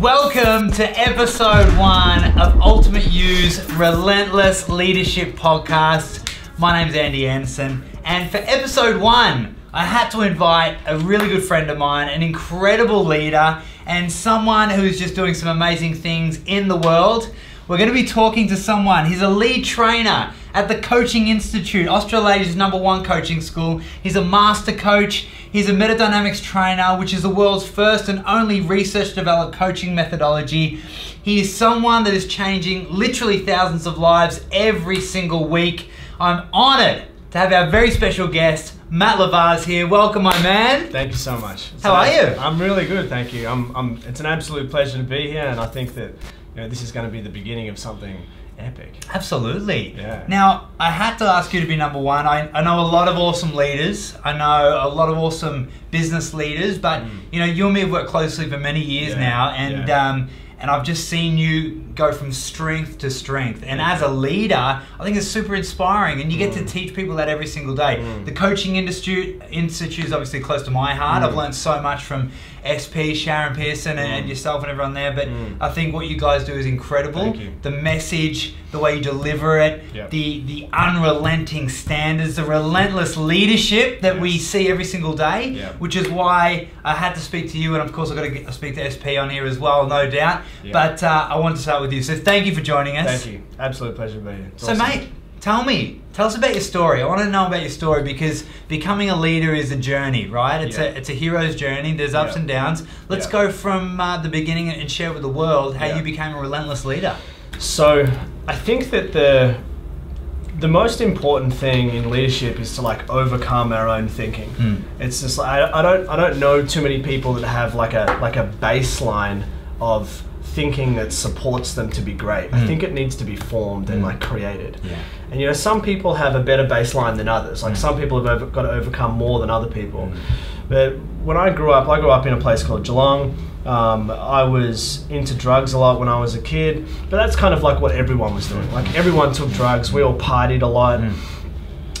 Welcome to episode 1 of Ultimate U's Relentless Leadership Podcast. My name's Andy Anderson, and for episode 1, I had to invite a really good friend of mine, an incredible leader, and someone who's just doing some amazing things in the world. We're going to be talking to someone. He's a lead trainer at the Coaching Institute, Australia's #1 coaching school. He's a master coach. He's a metadynamics trainer, which is the world's first and only research-developed coaching methodology. He is someone that is changing literally thousands of lives every single week. I'm honored to have our very special guest, Matt Lavars, here. Welcome, my man. Thank you so much. How are you? I'm really good, thank you. It's an absolute pleasure to be here, and I think that this is going to be the beginning of something epic. Absolutely. Yeah. Now, I had to ask you to be number 1. I know a lot of awesome leaders. I know a lot of awesome business leaders, but you and me have worked closely for many years now, and I've just seen you go from strength to strength. And as a leader, I think it's super inspiring, and you get to teach people that every single day. The Coaching Institute is obviously close to my heart. I've learned so much from SP, Sharon Pearson, and yourself and everyone there, but I think what you guys do is incredible. Thank you. The message, the way you deliver it, the unrelenting standards, the relentless leadership that we see every single day, which is why I had to speak to you, and of course I've got to speak to SP on here as well, no doubt. But I wanted to start with you, so thank you for joining us. Thank you. Absolute pleasure to be here. So mate, tell us about your story. I want to know about your story, because becoming a leader is a journey, right? It's a hero's journey. There's ups and downs. Let's go from the beginning and share with the world how you became a relentless leader. So I think that the most important thing in leadership is to overcome our own thinking. It's just I don't know too many people that have like a baseline of thinking that supports them to be great. I think it needs to be formed and created. And some people have a better baseline than others. Some people have got to overcome more than other people. But when I grew up in a place called Geelong. I was into drugs a lot when I was a kid, but that's kind of like what everyone was doing. Everyone took drugs, we all partied a lot.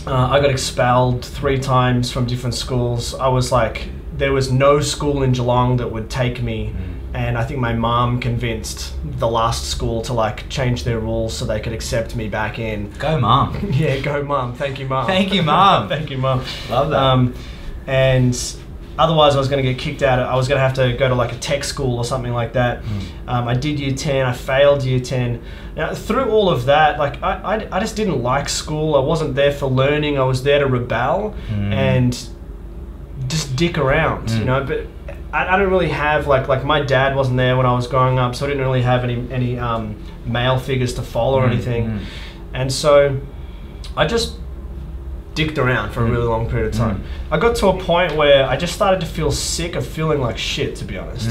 I got expelled 3 times from different schools. There was no school in Geelong that would take me. And I think my mom convinced the last school to change their rules so they could accept me back in. Go mom. Yeah, go mom. Thank you, mom. Thank you, mom. Thank you, mom. Love that. And otherwise I was going to get kicked out. I was going to have to go to a tech school or something like that. I did year 10, I failed year 10. Now through all of that, I just didn't like school. I wasn't there for learning. I was there to rebel and just dick around, but I don't really have, my dad wasn't there when I was growing up, so I didn't really have any male figures to follow or anything. And so I just dicked around for a really long period of time. I got to a point where I just started to feel sick of feeling like shit, to be honest.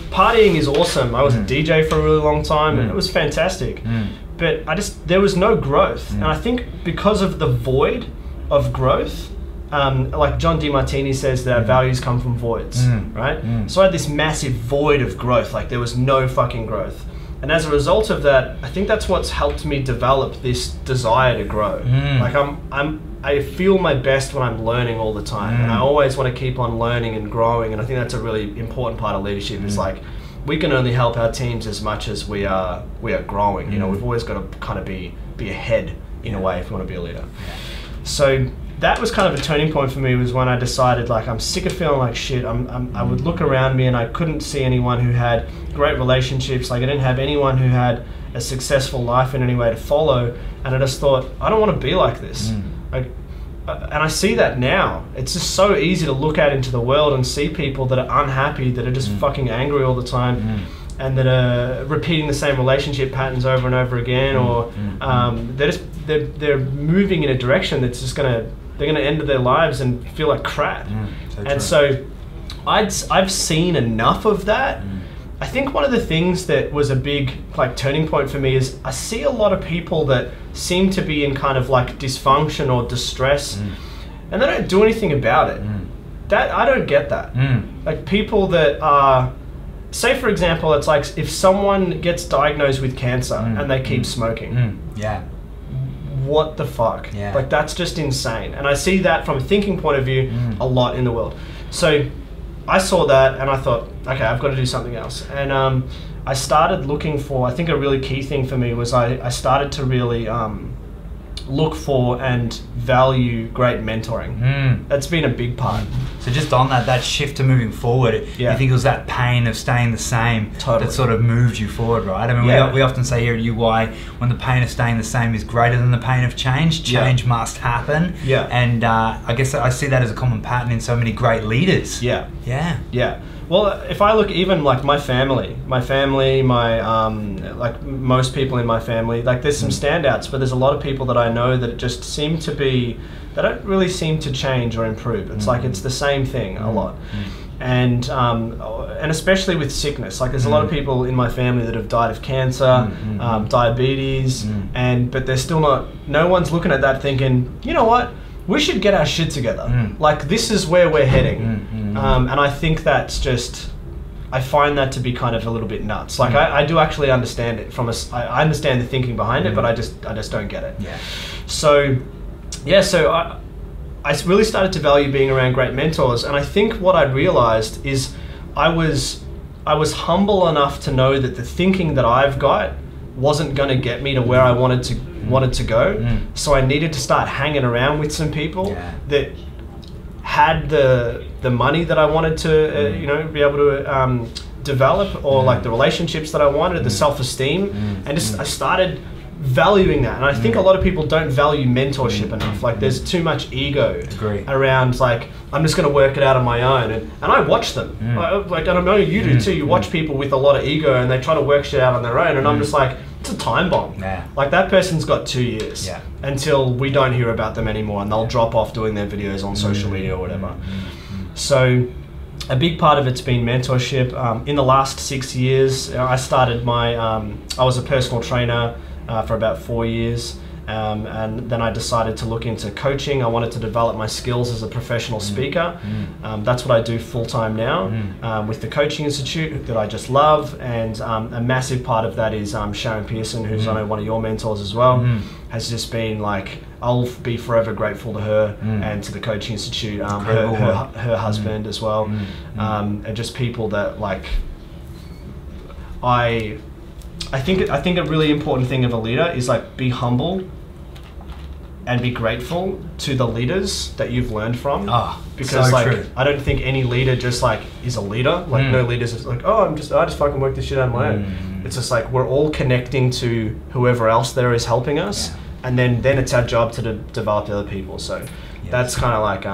Partying is awesome. I was a DJ for a really long time and it was fantastic. But there was no growth. And I think because of the void of growth, like John DeMartini says that our values come from voids, right? So I had this massive void of growth, there was no fucking growth. And as a result of that, I think that's what's helped me develop this desire to grow. I feel my best when I'm learning all the time, and I always want to keep on learning and growing. And I think that's a really important part of leadership. Is we can only help our teams as much as we are growing. We've always got to kind of be ahead in a way if we want to be a leader. So that was kind of a turning point for me, was when I decided I'm sick of feeling like shit. I would look around me and I couldn't see anyone who had great relationships. I didn't have anyone who had a successful life in any way to follow. And I just thought, I don't want to be like this. And I see that now. It's just so easy to look out into the world and see people that are unhappy, that are just fucking angry all the time. And that are repeating the same relationship patterns over and over again, or they're moving in a direction that's just they're gonna end their lives and feel like crap. So I've seen enough of that. I think one of the things that was a big turning point for me is I see a lot of people that seem to be in kind of dysfunction or distress, and they don't do anything about it. That I don't get that. People that are, say for example, it's if someone gets diagnosed with cancer and they keep smoking. What the fuck? That's just insane. And I see that from a thinking point of view a lot in the world. So I saw that and I thought, okay, I've got to do something else. And I started looking for, I think a really key thing for me was I started to really look for and value great mentoring. That's been a big part. So just on that shift to moving forward, you think it was that pain of staying the same that sort of moved you forward, right? I mean, we often say here at UI, when the pain of staying the same is greater than the pain of change, change must happen. And I guess I see that as a common pattern in so many great leaders. Yeah. Well, if I look even like my family, like most people in my family, like there's some standouts, but there's a lot of people that I know that just seem to be, they don't really seem to change or improve. It's like it's the same thing a lot. And especially with sickness, like there's a lot of people in my family that have died of cancer, diabetes, but they're still not, no one's looking at that thinking, you know what? We should get our shit together. Like this is where we're heading. And I think that's just, I find that to be kind of a little bit nuts. Like I do actually understand it I understand the thinking behind it, but I just don't get it. So I really started to value being around great mentors. And I think what I realized is I was humble enough to know that the thinking that I've got wasn't going to get me to where I wanted to go. So I needed to start hanging around with some people that had the money that I wanted to be able to develop, or like the relationships that I wanted, the self-esteem, and I started valuing that. And I think a lot of people don't value mentorship enough. Like there's too much ego around, like I'm just going to work it out on my own, and I watch them. Like, and I know you do too. You watch people with a lot of ego and they try to work shit out on their own, and I'm just like, it's a time bomb. Like that person's got 2 years until we don't hear about them anymore, and they'll drop off doing their videos on social media or whatever. So a big part of it's been mentorship. In the last 6 years, I started my, I was a personal trainer for about 4 years. And then I decided to look into coaching. I wanted to develop my skills as a professional speaker. That's what I do full-time now with the Coaching Institute that I just love. And a massive part of that is Sharon Pearson, who's I know one of your mentors as well, has just been like, I'll be forever grateful to her and to the Coaching Institute, her husband as well, and just people that like, I think a really important thing of a leader is like be humble and be grateful to the leaders that you've learned from. Because so like true. I don't think any leader just like is a leader. Like no leaders is like, oh, I just fucking work this shit out on my own. It's just like we're all connecting to whoever else there is helping us, and then it's our job to develop the other people. So that's kind of like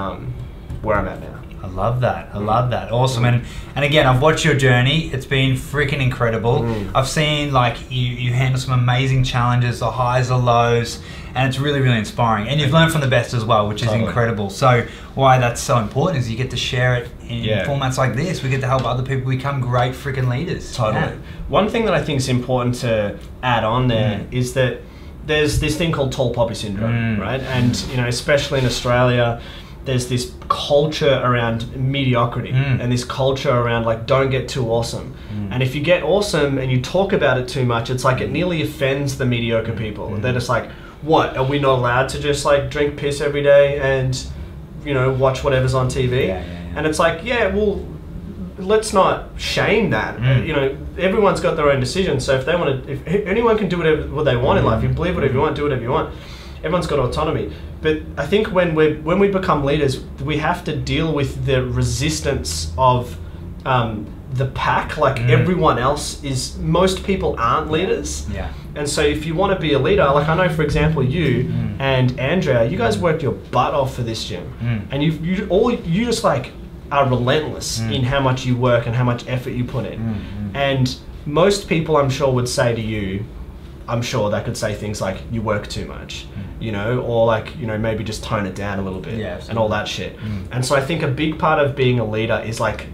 where I'm at now. I love that. I love that. Awesome. And again, I've watched your journey. It's been freaking incredible. I've seen like you handle some amazing challenges, the highs, the lows, and it's really, really inspiring. And you've learned from the best as well, which is incredible. So why that's so important is you get to share it in formats like this. We get to help other people become great freaking leaders. One thing that I think is important to add on there is that there's this thing called tall poppy syndrome, right? And you know, especially in Australia, there's this culture around mediocrity and this culture around like, don't get too awesome. And if you get awesome and you talk about it too much, it's like it nearly offends the mediocre people. They're just like, what, are we not allowed to just like drink piss every day and, you know, watch whatever's on TV? And it's like, well, let's not shame that. You know, everyone's got their own decision. So if they want to, if anyone can do whatever they want in life, you believe whatever you want, do whatever you want. Everyone's got autonomy. But I think when we become leaders, we have to deal with the resistance of the pack. Like everyone else is, most people aren't leaders. And so if you want to be a leader, like I know for example you and Andrea, you guys worked your butt off for this gym, and you just like are relentless in how much you work and how much effort you put in. And most people I'm sure would say to you, I'm sure they could say things like you work too much, you know, or like, you know, maybe just tone it down a little bit and all that shit. And so I think a big part of being a leader is like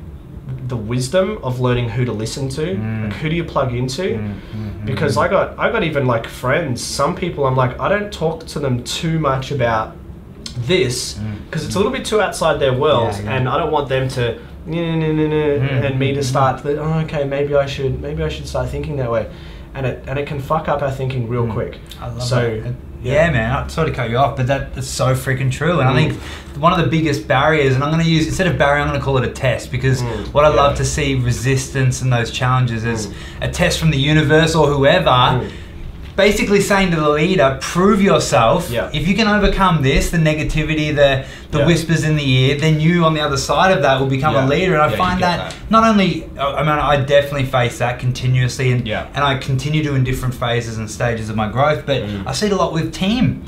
the wisdom of learning who to listen to, like who do you plug into? Because I got even like friends, some people I'm like, I don't talk to them too much about this because it's a little bit too outside their world, and I don't want them to and me to start okay, maybe I should start thinking that way. And it can fuck up our thinking real quick. I love that. Yeah, man, I sort of cut you off, but that's so freaking true. And I think one of the biggest barriers, and I'm going to use, instead of barrier, I'm going to call it a test, because what I love to see resistance and those challenges is a test from the universe or whoever, basically saying to the leader, prove yourself. If you can overcome this, the negativity, the whispers in the ear, then you on the other side of that will become a leader. And I find that not only, I mean, I definitely face that continuously, and I continue to in different phases and stages of my growth, but I see it a lot with team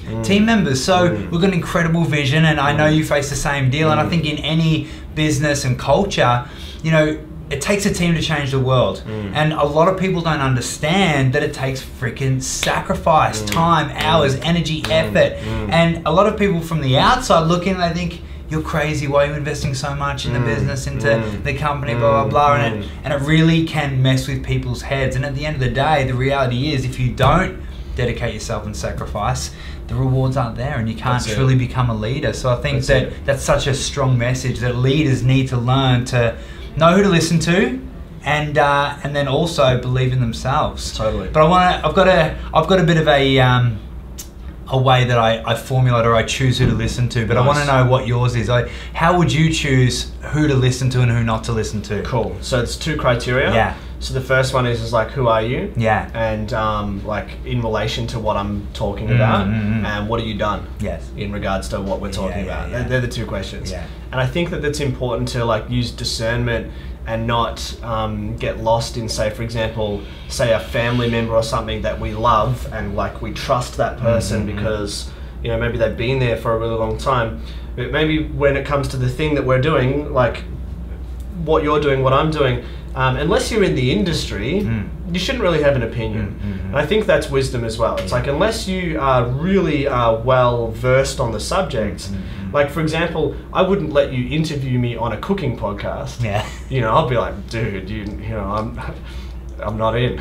members. So we've got an incredible vision, and I know you face the same deal. And I think in any business and culture, you know, it takes a team to change the world. And a lot of people don't understand that it takes freaking sacrifice, time, hours, energy, effort. And a lot of people from the outside look in and they think, you're crazy, why are you investing so much in the business, into the company, blah, blah, blah. And it really can mess with people's heads. And at the end of the day, the reality is if you don't dedicate yourself and sacrifice, the rewards aren't there, and you can't truly become a leader. So I think that's such a strong message that leaders need to learn to know who to listen to, and then also believe in themselves. Totally. But I've got a bit of a way that I formulate, or I choose who to listen to. But I want to know what yours is. How would you choose who to listen to and who not to listen to? Cool. So it's 2 criteria. Yeah. So the first one is like, who are you? Yeah. And like in relation to what I'm talking about, and what have you done? Yes. In regards to what we're talking about. Yeah. They're the 2 questions. Yeah. And I think that it's important to like use discernment and not get lost in, say, for example, say a family member or something that we love and like we trust that person because, you know, maybe they've been there for a really long time. But maybe when it comes to the thing that we're doing, like what you're doing, what I'm doing, unless you're in the industry, you shouldn't really have an opinion. And I think that's wisdom as well. It's like, unless you are really well versed on the subject, like for example, I wouldn't let you interview me on a cooking podcast. Yeah. You know, I'll be like, dude, you know, I'm not in.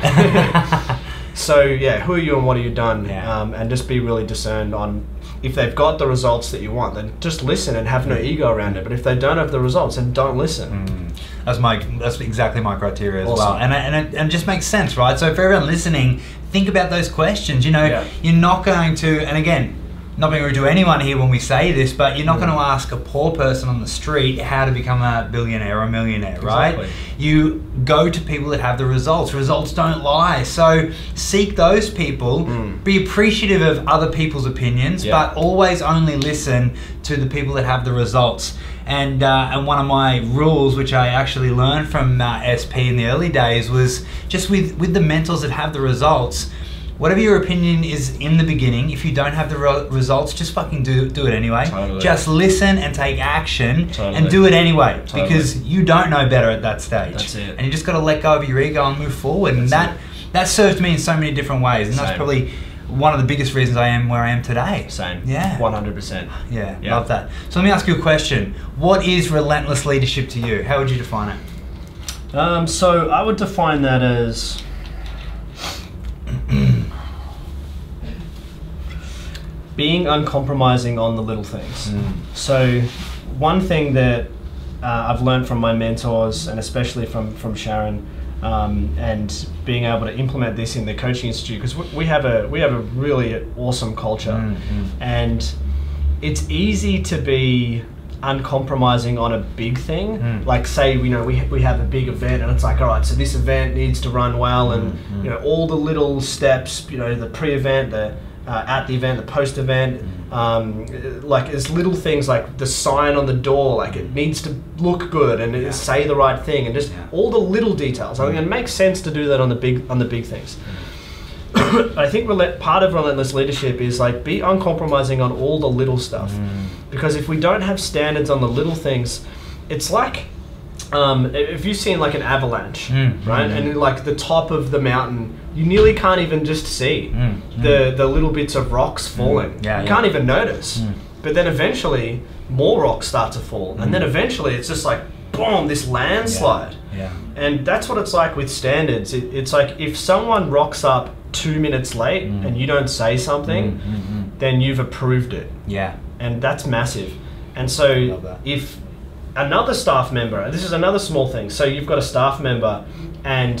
So yeah, who are you and what have you done? And just be really discerned on, if they've got the results that you want, then just listen and have no ego around it. But if they don't have the results, then don't listen. That's exactly my criteria as well. And it just makes sense, right? So for everyone listening, think about those questions. You know, you're not going to, and again, not being rude to anyone here when we say this, but you're not going to ask a poor person on the street how to become a billionaire or a millionaire, right? Exactly. You go to people that have the results. Results don't lie. So seek those people, be appreciative of other people's opinions, but always only listen to the people that have the results. And one of my rules, which I actually learned from SP in the early days, was just with the mentors that have the results, whatever your opinion is in the beginning, if you don't have the results, just fucking do it anyway. Just listen and take action and do it anyway, because you don't know better at that stage. That's it. And you just got to let go of your ego and move forward. And that served me in so many different ways. And that's probably one of the biggest reasons I am where I am today. Same. Yeah. 100%. Yeah, love that. So let me ask you a question. What is relentless leadership to you? How would you define it? So I would define that as being uncompromising on the little things. So one thing that I've learned from my mentors, and especially from Sharon, and being able to implement this in the coaching institute, because we have a really awesome culture, and it's easy to be uncompromising on a big thing. Like say, you know, we have a big event and it's like, all right, so this event needs to run well, and you know, all the little steps, you know, the pre-event, the at the event, the post-event, like there's little things like the sign on the door, like it needs to look good and say the right thing, and just all the little details. I think it makes sense to do that on the big things. I think part of relentless leadership is like be uncompromising on all the little stuff, because if we don't have standards on the little things, it's like if you've seen like an avalanche, right, and like the top of the mountain, you nearly can't even just see the little bits of rocks falling. You can't even notice. But then eventually more rocks start to fall, and then eventually it's just like boom, this landslide. And that's what it's like with standards. It's like if someone rocks up 2 minutes late and you don't say something, then you've approved it. And that's massive. And so if another staff member, this is another small thing, so you've got a staff member and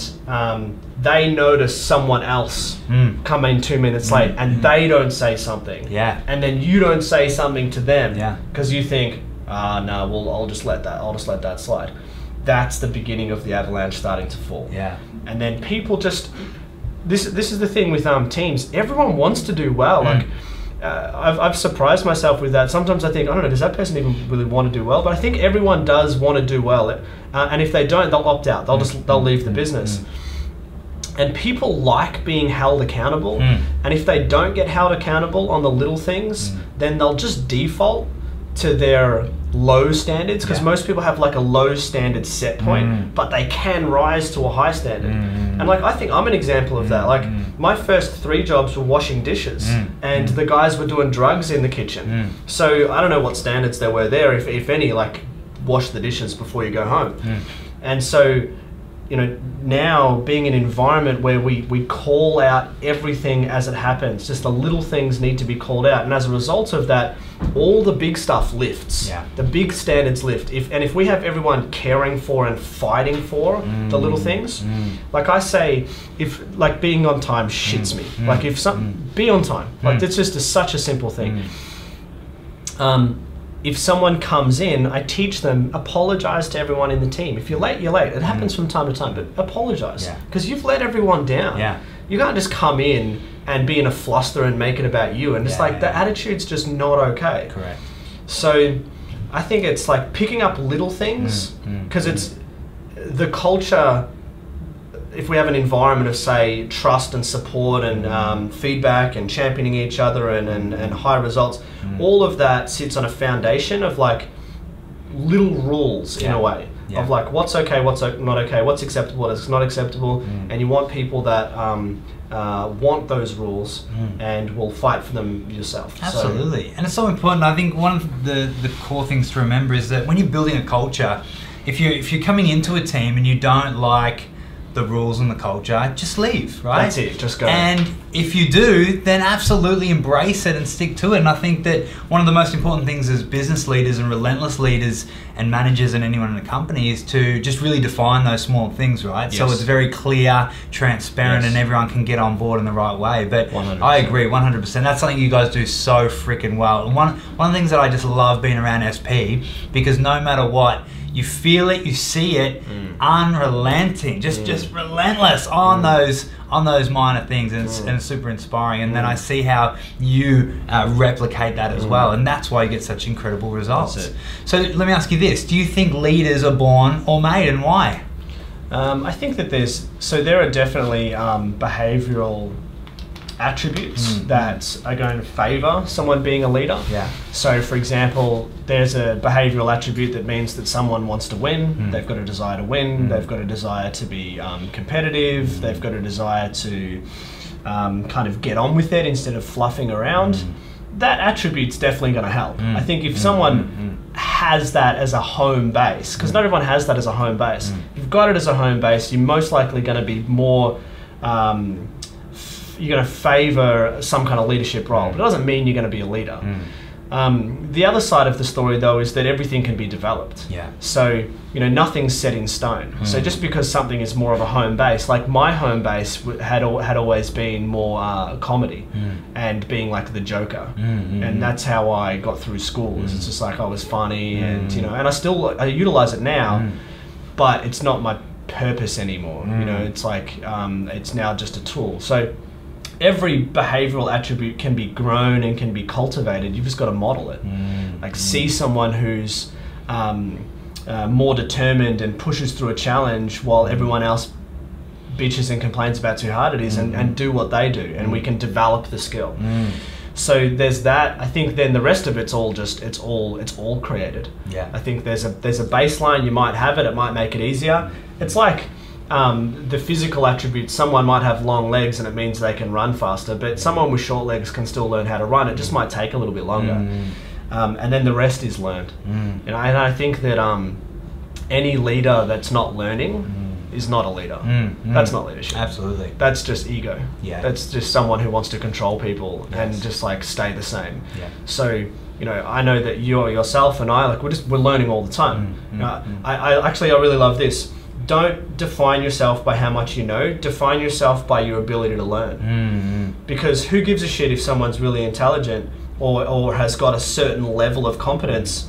they notice someone else come in 2 minutes late, and they don't say something, and then you don't say something to them, because you think, no, well, I'll just let that slide. That's the beginning of the avalanche starting to fall. And then people just, this is the thing with teams. Everyone wants to do well. Like, I've surprised myself with that. Sometimes I think, I don't know, does that person even really want to do well? But I think everyone does want to do well. And if they don't, they'll opt out. They'll leave the business. And people like being held accountable. And if they don't get held accountable on the little things, then they'll just default to their low standards, because most people have like a low standard set point, but they can rise to a high standard. And like, I think I'm an example of that. Like, my first 3 jobs were washing dishes, and the guys were doing drugs in the kitchen. So I don't know what standards there were there, if any, like wash the dishes before you go home. And so, you know, now being an environment where we call out everything as it happens, just the little things need to be called out, and as a result of that, all the big stuff lifts. The big standards lift. If we have everyone caring for and fighting for the little things, like I say, if like being on time shits me. Like, if be on time. Like, that's just such a simple thing. If someone comes in, I teach them, apologize to everyone in the team. If you're late, you're late. It happens from time to time, but apologize, because you've let everyone down. You can't just come in and be in a fluster and make it about you. And it's like, the attitude's just not okay. Correct. So I think it's like picking up little things, because it's the culture. If we have an environment of, say, trust and support and feedback and championing each other and high results, all of that sits on a foundation of like little rules in a way of like what's okay, what's not okay, what's acceptable, what's not acceptable, and you want people that want those rules and will fight for them yourself. Absolutely. And it's so important. I think one of the core things to remember is that when you're building a culture, if you're coming into a team and you don't like the rules and the culture, just leave, right? That's it, just go. And if you do, then absolutely embrace it and stick to it. And I think that one of the most important things as business leaders and relentless leaders and managers and anyone in a company is to just really define those small things, right? So it's very clear, transparent, and everyone can get on board in the right way. But 100%. I agree, 100%. That's something you guys do so freaking well. And one of the things that I just love being around SP, because no matter what, you feel it, you see it, unrelenting, just relentless on those minor things, and it's super inspiring. And then I see how you replicate that as well, and that's why you get such incredible results. So let me ask you this: do you think leaders are born or made, and why? I think that there are definitely behavioural attributes that are going to favour someone being a leader. So for example, there's a behavioural attribute that means that someone wants to win, they've got a desire to win, they've got a desire to be competitive, they've got a desire to kind of get on with it instead of fluffing around. That attribute's definitely going to help. I think if someone has that as a home base, because not everyone has that as a home base, if you've got it as a home base, you're most likely going to be more you're going to favour some kind of leadership role, but it doesn't mean you're going to be a leader. The other side of the story, though, is that everything can be developed. So, you know, nothing's set in stone. So just because something is more of a home base, like my home base had always been more comedy and being like the Joker, and that's how I got through school. It's just like I was funny, and you know, and I utilise it now, but it's not my purpose anymore. You know, it's like it's now just a tool. So every behavioral attribute can be grown and can be cultivated. You've just got to model it. Like see someone who's more determined and pushes through a challenge while everyone else bitches and complains about how hard it is, and do what they do, and we can develop the skill. So there's that. I think then the rest of it's all created. I think there's a baseline. You might have it. It might make it easier. It's like the physical attributes. Someone might have long legs and it means they can run faster, but someone with short legs can still learn how to run. It just might take a little bit longer. And then the rest is learned. And I think that any leader that's not learning is not a leader. That's not leadership. Absolutely. That's just ego. That's just someone who wants to control people and just like stay the same. So, you know, I know that you yourself and I, like we're learning all the time. I really love this. don't define yourself by how much you know. Define yourself by your ability to learn. Because who gives a shit if someone's really intelligent or has got a certain level of competence?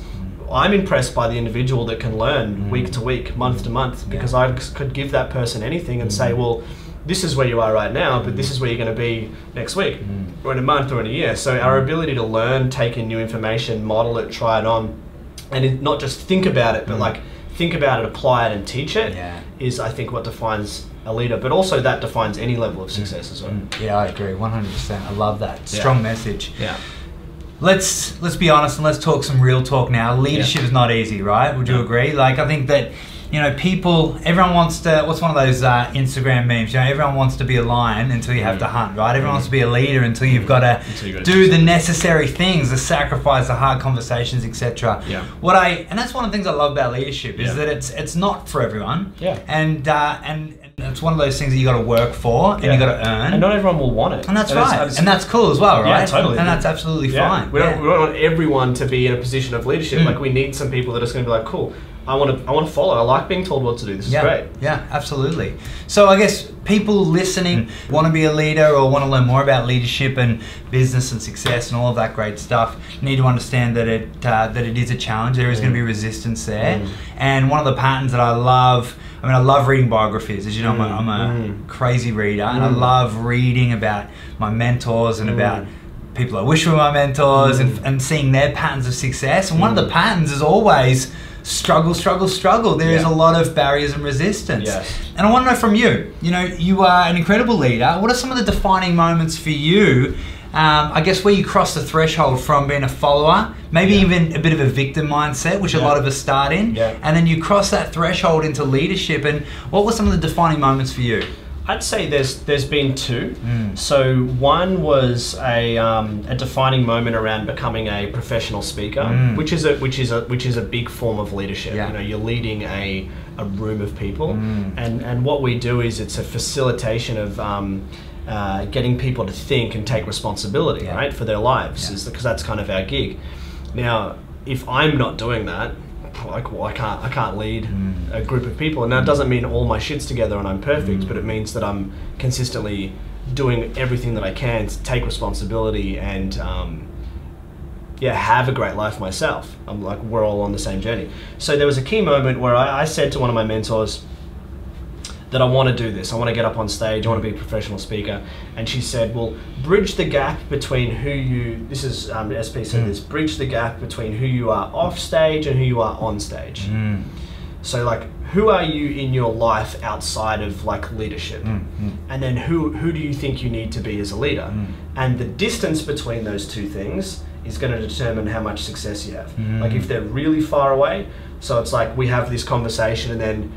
I'm impressed by the individual that can learn week to week, month to month, because I could give that person anything and say, well, this is where you are right now, but this is where you're going to be next week, or in a month, or in a year. So our ability to learn, take in new information, model it, try it on, and not just think about it, but like think about it, apply it, and teach it, is, I think, what defines a leader. But also that defines any level of success as well. Yeah, I agree, 100%. I love that. Strong message. Yeah. Let's be honest and let's talk some real talk now. Leadership is not easy, right? Would you agree? Like, I think that, you know, everyone wants to, what's one of those Instagram memes? You know, everyone wants to be a lion until you have to hunt, right? Everyone wants to be a leader until you've got to do the necessary things, the sacrifice, the hard conversations, etc. And that's one of the things I love about leadership is that it's not for everyone. And it's one of those things that you got to work for and you got to earn. And not everyone will want it. And that's right. And that's cool as well, right? Yeah, totally. And that's absolutely fine. We don't want everyone to be in a position of leadership. Like, we need some people that are just going to be like, cool, I want to follow. I like being told what to do. This is great. Yeah, absolutely. So I guess people listening want to be a leader or want to learn more about leadership and business and success and all of that great stuff. Need to understand that it is a challenge. There is going to be resistance there. And one of the patterns that I love reading biographies. As you know, I'm a crazy reader, and I love reading about my mentors and about people I wish were my mentors and seeing their patterns of success. And one of the patterns is always struggle, struggle, struggle. There is a lot of barriers and resistance. And I want to know from you, you know, you are an incredible leader. What are some of the defining moments for you, I guess, where you cross the threshold from being a follower, maybe even a bit of a victim mindset, which a lot of us start in, and then you cross that threshold into leadership, and what were some of the defining moments for you? I'd say there's been two. So one was a defining moment around becoming a professional speaker, which is a big form of leadership. You know, you're leading a room of people, and what we do is it's a facilitation of getting people to think and take responsibility, right, for their lives, because that's kind of our gig. Now, if I'm not doing that, like, well, I can't lead a group of people, and that doesn't mean all my shit's together and I'm perfect, but it means that I'm consistently doing everything that I can to take responsibility and have a great life myself. I'm like, we're all on the same journey. So there was a key moment where I said to one of my mentors that I want to do this. I want to get up on stage. I want to be a professional speaker. And she said, well, bridge the gap between who you, this is, SP said this, bridge the gap between who you are off stage and who you are on stage. So like, who are you in your life outside of like leadership? And then who do you think you need to be as a leader? And the distance between those two things is going to determine how much success you have. Like, if they're really far away, so it's like we have this conversation and then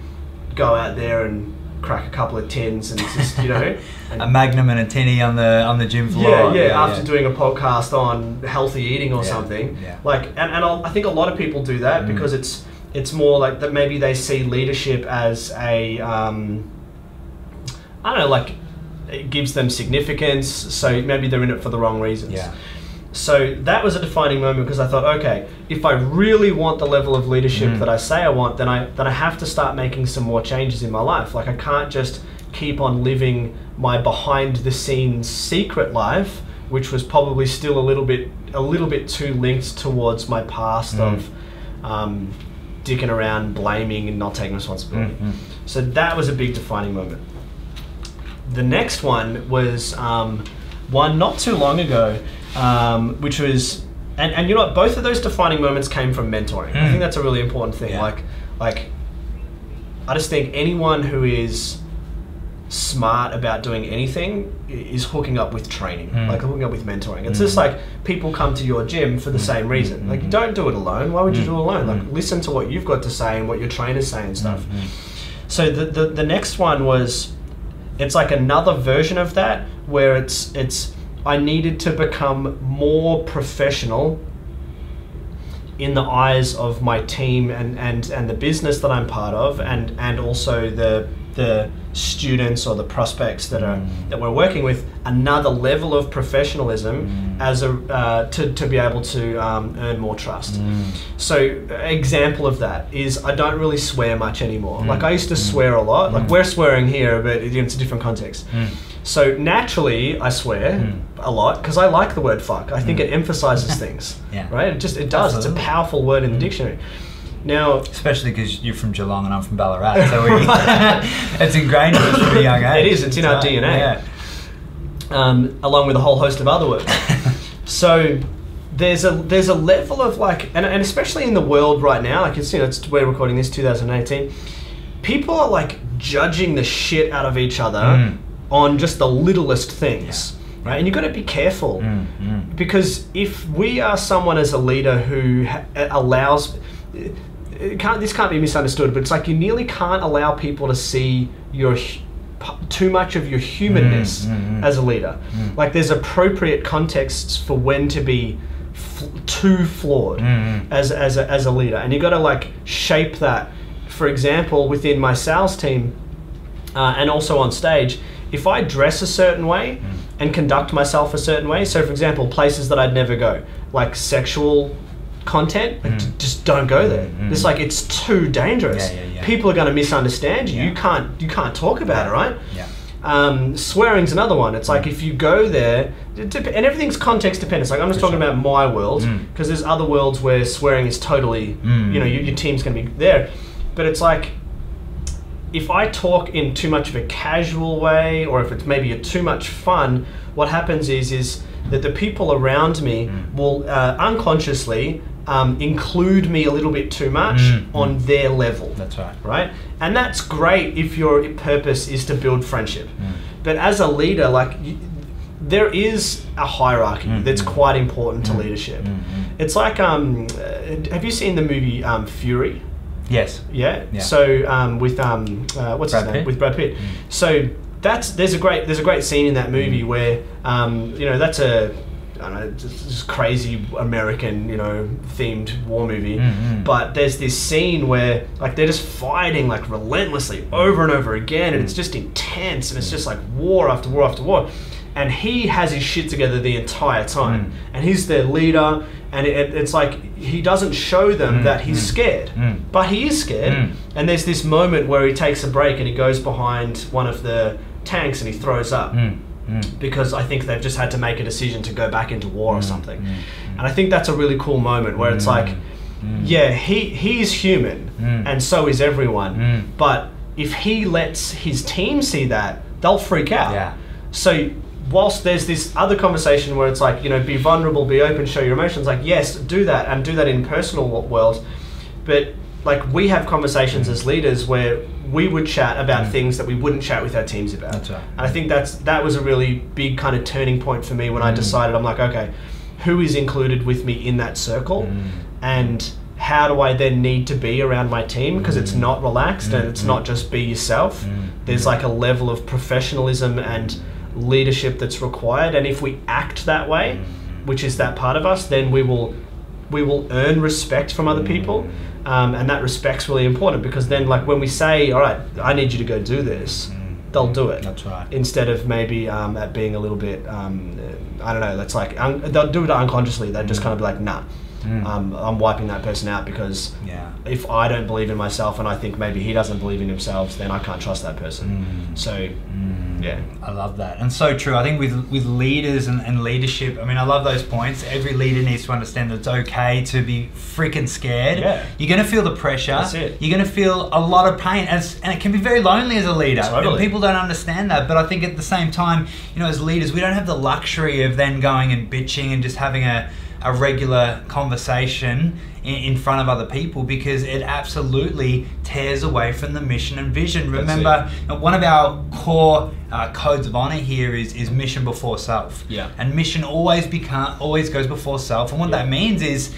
go out there and crack a couple of tins and just, you know, a Magnum and a tinny on the gym floor. After doing a podcast on healthy eating or something. Like, and I think a lot of people do that because it's more like that. Maybe they see leadership as a I don't know, like, it gives them significance. So maybe they're in it for the wrong reasons. So that was a defining moment, because I thought, okay, if I really want the level of leadership that I say I want, then I have to start making some more changes in my life. Like, I can't just keep on living my behind the scenes secret life, which was probably still a little bit too linked towards my past of dicking around, blaming and not taking responsibility. So that was a big defining moment. The next one was one not too long ago, which was, and you know what, both of those defining moments came from mentoring. I think that's a really important thing. Like I just think anyone who is smart about doing anything is hooking up with training, like hooking up with mentoring. It's just like people come to your gym for the same reason. Like, don't do it alone. Why would you do it alone? Like, listen to what you've got to say and what your trainer's saying and stuff. So the next one was, it's like another version of that, where it's I needed to become more professional in the eyes of my team and the business that I'm part of, and also the the students or the prospects that we're working with another level of professionalism as to be able to earn more trust. So example of that is I don't really swear much anymore. Like I used to swear a lot. Like we're swearing here, but it's a different context. So naturally I swear a lot because I like the word fuck. I think it emphasizes things, right? It does. Absolutely. It's a powerful word in the dictionary. Now, especially because you're from Geelong and I'm from Ballarat, so it's ingrained in us from a young age. It is. It's in our DNA, along with a whole host of other words. So there's a level of like, and especially in the world right now, like we're recording this 2018. People are like judging the shit out of each other on just the littlest things. Right? And you've got to be careful because if we are someone as a leader who allows. This can't be misunderstood, but it's like you nearly can't allow people to see too much of your humanness as a leader. Like there's appropriate contexts for when to be too flawed as a leader, and you got to like shape that. For example, within my sales team and also on stage, if I dress a certain way and conduct myself a certain way, so for example, places that I'd never go, like sexual content, just don't go there. It's like it's too dangerous. People are going to misunderstand you. You can't talk about it, right? Swearing's another one. It's like if you go there, and everything's context dependent. Like I'm just talking about my world because there's other worlds where swearing is totally, your team's going to be there. But it's like if I talk in too much of a casual way, or if it's maybe too much fun, what happens is that the people around me will unconsciously include me a little bit too much on their level. That's right. Right? And that's great if your purpose is to build friendship. But as a leader, like there is a hierarchy that's quite important to leadership. It's like, have you seen the movie Fury? Yes. Yeah. So with what's his name? With Brad Pitt. So there's a great scene in that movie where that's I don't know, just crazy American, themed war movie. But there's this scene where like they're just fighting like relentlessly over and over again, and it's just intense, and it's just like war after war after war. And he has his shit together the entire time, and he's their leader. And it's like he doesn't show them that he's scared, but he is scared. And there's this moment where he takes a break and he goes behind one of the tanks and he throws up. Because I think they've just had to make a decision to go back into war or something. And I think that's a really cool moment where it's like, he's human and so is everyone. But if he lets his team see that, they'll freak out. So whilst there's this other conversation where it's like, be vulnerable, be open, show your emotions, like yes, do that, and do that in personal world. But like we have conversations as leaders where we would chat about things that we wouldn't chat with our teams about. That's right. And I think that was a really big kind of turning point for me when I decided, I'm like, okay, who is included with me in that circle? And how do I then need to be around my team? Because it's not relaxed and it's not just be yourself. There's like a level of professionalism and leadership that's required. And if we act that way, which is that part of us, then we will earn respect from other people. And that respect's really important because then like when we say, all right, I need you to go do this, they'll do it. That's right. Instead of maybe at being a little bit, I don't know, that's like, they'll do it unconsciously. They'll just kind of be like, nah, I'm wiping that person out because if I don't believe in myself and I think maybe he doesn't believe in himself, then I can't trust that person. So yeah, I love that. And so true. I think with leaders and leadership, I mean, I love those points. Every leader needs to understand that it's okay to be freaking scared. You're going to feel the pressure. That's it. You're going to feel a lot of pain, and it can be very lonely as a leader. Totally. And people don't understand that. But I think at the same time, as leaders, we don't have the luxury of then going and bitching and just having a regular conversation in front of other people, because it absolutely tears away from the mission and vision. Remember, one of our core codes of honor here is mission before self. And mission always goes before self. And what that means is,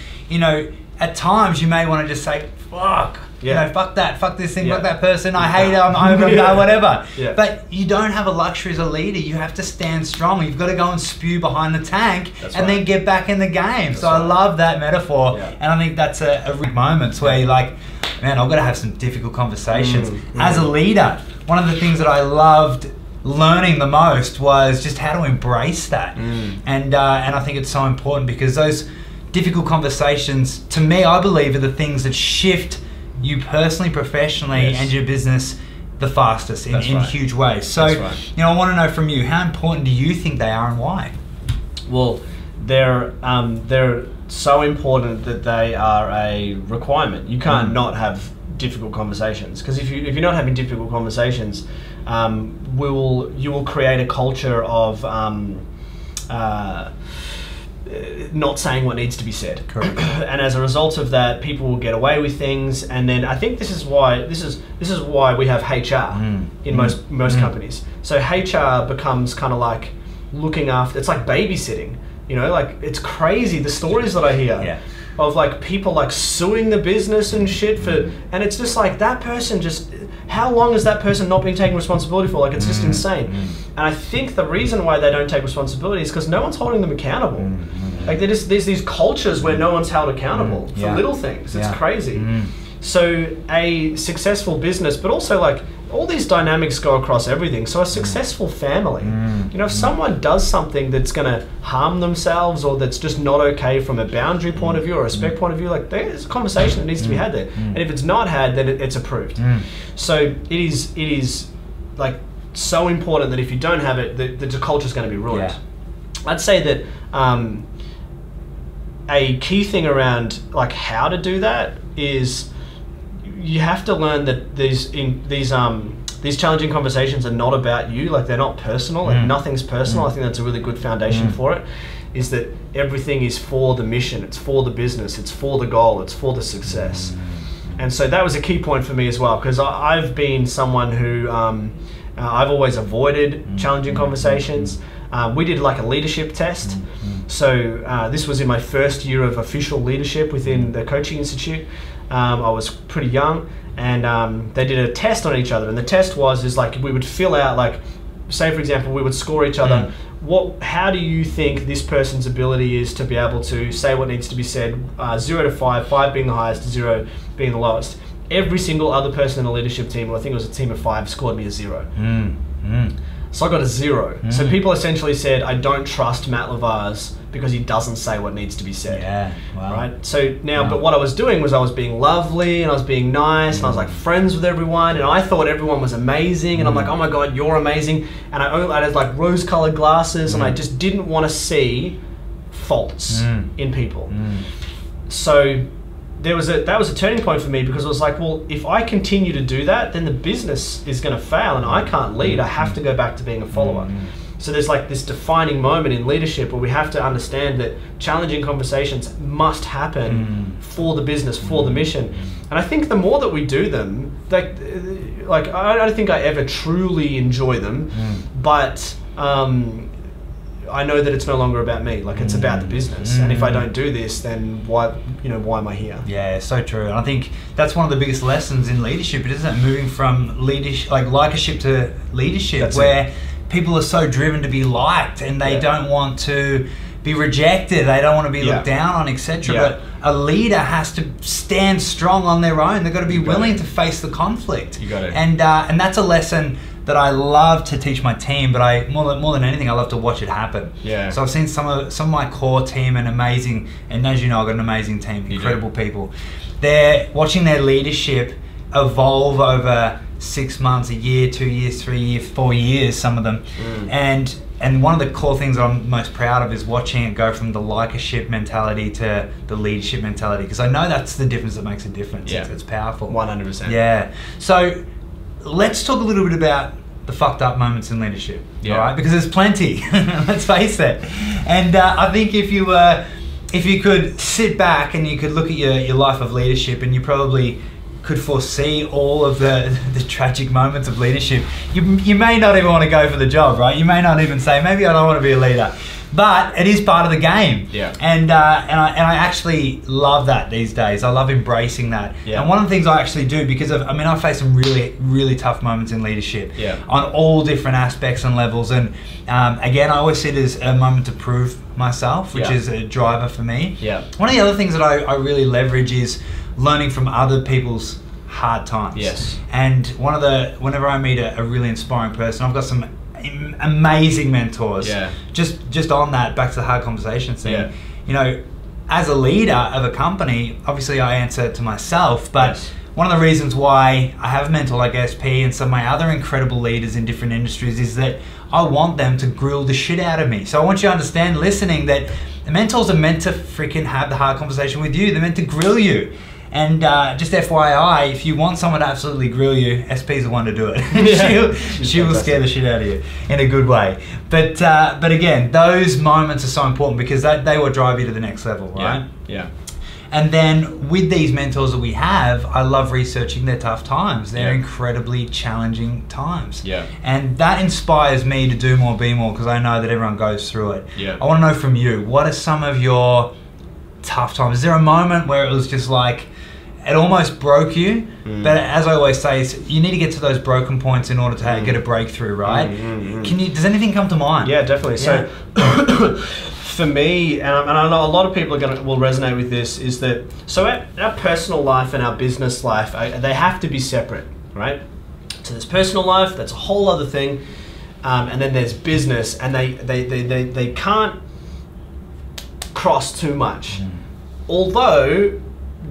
at times you may want to just say, fuck, You know, fuck that, fuck this thing, Yeah. fuck that person, I hate them, I'm whatever. Yeah. But you don't have a luxury as a leader. You have to stand strong. You've got to go and spew behind the tank and then get back in the game. So I love that metaphor. Yeah. And I think that's a moments where you're like, man, I've got to have some difficult conversations. As a leader, one of the things that I loved learning the most was just how to embrace that. And I think it's so important because those difficult conversations, to me, I believe, are the things that shift you personally, professionally, and your business the fastest in huge ways. So, you know, I want to know from you, how important do you think they are and why? Well, they're so important that they are a requirement. You can't not have difficult conversations, because if you're not having difficult conversations, you will create a culture of not saying what needs to be said. Correct. And as a result of that, people will get away with things. And then I think this is why we have HR in most companies. So HR becomes kind of like looking after. It's like babysitting. You know, like, it's crazy the stories that I hear of like people like suing the business and shit for, and it's just like, that person just, how long is that person not being taken responsibility for? Like, it's just insane. And I think the reason why they don't take responsibility is because no one's holding them accountable. Like, there's these cultures where no one's held accountable for little things. It's crazy. So a successful business, but also like all these dynamics go across everything. So a successful family, you know, if someone does something that's going to harm themselves or that's just not okay from a boundary point of view or a respect point of view, like, there's a conversation that needs to be had there. And if it's not had, then it's approved. So it is like so important that if you don't have it, the culture is going to be ruined. I'd say that a key thing around like how to do that is you have to learn that these challenging conversations are not about you. Like, they're not personal. Like, nothing's personal. I think that's a really good foundation for it. Is that everything is for the mission. It's for the business. It's for the goal. It's for the success. And so that was a key point for me as well, because I've been someone who I've always avoided challenging conversations. We did like a leadership test. So this was in my first year of official leadership within the coaching institute. I was pretty young, and they did a test on each other. And the test is like, we would fill out, like, say for example, we would score each other. How do you think this person's ability is to be able to say what needs to be said? 0 to 5, 5 being the highest, 0 being the lowest. Every single other person in the leadership team, well, I think it was a team of 5, scored me a 0. So I got a 0. So people essentially said, I don't trust Matt Lavars because he doesn't say what needs to be said. Right? So now, but what I was doing was I was being lovely and I was being nice and I was like friends with everyone, and I thought everyone was amazing, and I'm like, oh my God, you're amazing. And I had like rose-colored glasses, and I just didn't want to see faults in people. So that was a turning point for me, because it was like, well, if I continue to do that, then the business is going to fail and I can't lead. I have to go back to being a follower. So there's like this defining moment in leadership where we have to understand that challenging conversations must happen for the business, for the mission. And I think the more that we do them, like I don't think I ever truly enjoy them, but I know that it's no longer about me. Like, it's about the business. And if I don't do this, then why am I here? Yeah, so true. And I think that's one of the biggest lessons in leadership, isn't it? Moving from leadership, like likership, to leadership, that's where people are so driven to be liked, and they don't want to be rejected. They don't want to be looked down on, etc. But a leader has to stand strong on their own. They've got to be willing to face the conflict. You got it. And that's a lesson that I love to teach my team, but more than anything, I love to watch it happen. So I've seen some of my core team, and amazing, and as you know, I've got an amazing team, incredible people. They're watching their leadership evolve over 6 months, a year, 2 years, 3 years, 4 years, some of them. And one of the core things that I'm most proud of is watching it go from the likership mentality to the leadership mentality, because I know that's the difference that makes a difference. It's powerful. 100%. Yeah. So let's talk a little bit about the fucked up moments in leadership, all right? Because there's plenty, let's face it. And I think if you could sit back and you could look at your life of leadership, and you probably could foresee all of the tragic moments of leadership, you may not even want to go for the job, right? You may not even say, maybe I don't want to be a leader. But it is part of the game. Yeah. And I actually love that these days. I love embracing that. Yeah. And one of the things I actually do, because I've faced some really, really tough moments in leadership. Yeah. On all different aspects and levels. And again, I always see it as a moment to prove myself, which is a driver for me. Yeah. One of the other things that I really leverage is learning from other people's hard times. Yes. And whenever I meet a really inspiring person, I've got some amazing mentors. Yeah. Just on that, back to the hard conversations thing. Yeah. You know, as a leader of a company, obviously I answer to myself, but one of the reasons why I have a mentor like SP and some of my other incredible leaders in different industries is that I want them to grill the shit out of me. So I want you to understand, listening, that the mentors are meant to freaking have the hard conversation with you. They're meant to grill you. And just FYI, if you want someone to absolutely grill you, SP's the one to do it. she will scare the shit out of you in a good way. But again, those moments are so important because they will drive you to the next level, right? Yeah. And then with these mentors that we have, I love researching their tough times. They're incredibly challenging times. Yeah. And that inspires me to do more, be more, because I know that everyone goes through it. Yeah. I want to know from you, what are some of your tough times? Is there a moment where it was just like, it almost broke you? But as I always say, you need to get to those broken points in order to get a breakthrough, right? Does anything come to mind? Yeah, definitely. Yeah. So for me, and I know a lot of people will resonate with this, is that our personal life and our business life, they have to be separate, right? So there's personal life, that's a whole other thing, and then there's business, and they can't cross too much. Although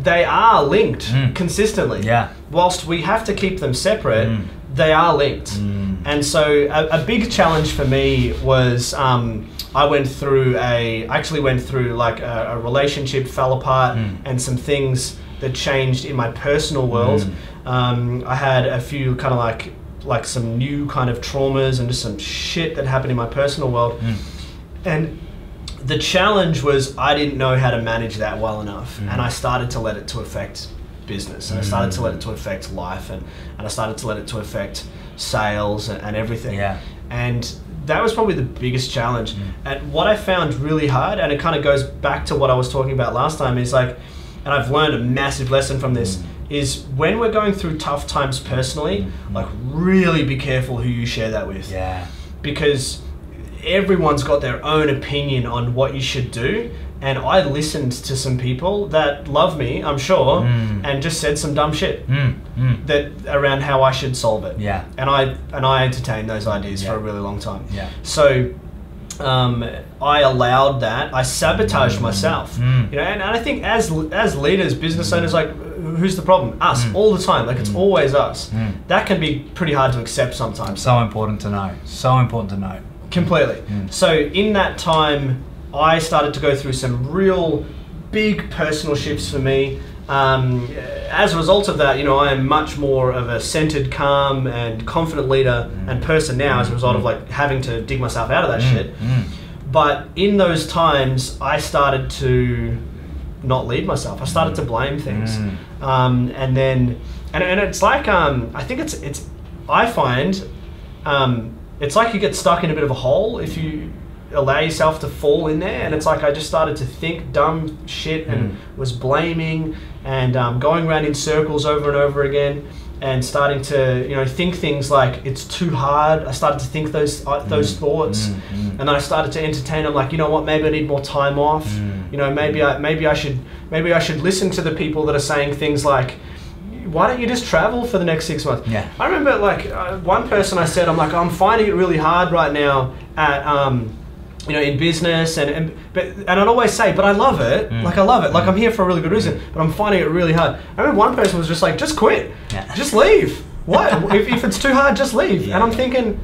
they are linked consistently. Yeah. Whilst we have to keep them separate, they are linked. And so a big challenge for me was I went through like a relationship fell apart and some things that changed in my personal world. I had a few kind of like some new kind of traumas and just some shit that happened in my personal world. And the challenge was I didn't know how to manage that well enough, and I started to let it to affect business, and I started to let it to affect life, and I started to let it to affect sales and everything. Yeah. And that was probably the biggest challenge. And what I found really hard, and it kind of goes back to what I was talking about last time, is like, and I've learned a massive lesson from this, is when we're going through tough times personally, like really be careful who you share that with. Yeah. Because everyone's got their own opinion on what you should do, and I listened to some people that love me, I'm sure, and just said some dumb shit that around how I should solve it. Yeah. And I entertained those ideas for a really long time. Yeah. So I allowed that. I sabotaged myself. You know, and I think as leaders, business owners, like, who's the problem? Us, all the time. Like, it's always us. That can be pretty hard to accept sometimes. So important to know. So important to know. Completely. So in that time, I started to go through some real big personal shifts for me. As a result of that, you know, I am much more of a centered, calm, and confident leader and person now as a result of like having to dig myself out of that shit. But in those times, I started to not lead myself. I started to blame things, and then it's like I think I find. It's like you get stuck in a bit of a hole if you allow yourself to fall in there, and it's like I just started to think dumb shit and was blaming and going around in circles over and over again, and starting to, you know, think things like it's too hard. I started to think those thoughts, and then I started to entertain them, like, you know what, maybe I need more time off. You know, maybe I should listen to the people that are saying things like, why don't you just travel for the next 6 months? Yeah. I remember like one person I said, I'm finding it really hard right now at you know, in business, and I'd always say, but I love it. Like, I love it. Like, I'm here for a really good reason, but I'm finding it really hard. I remember one person was just like, just quit. Yeah. Just leave. What? if it's too hard, just leave. Yeah. And I'm thinking,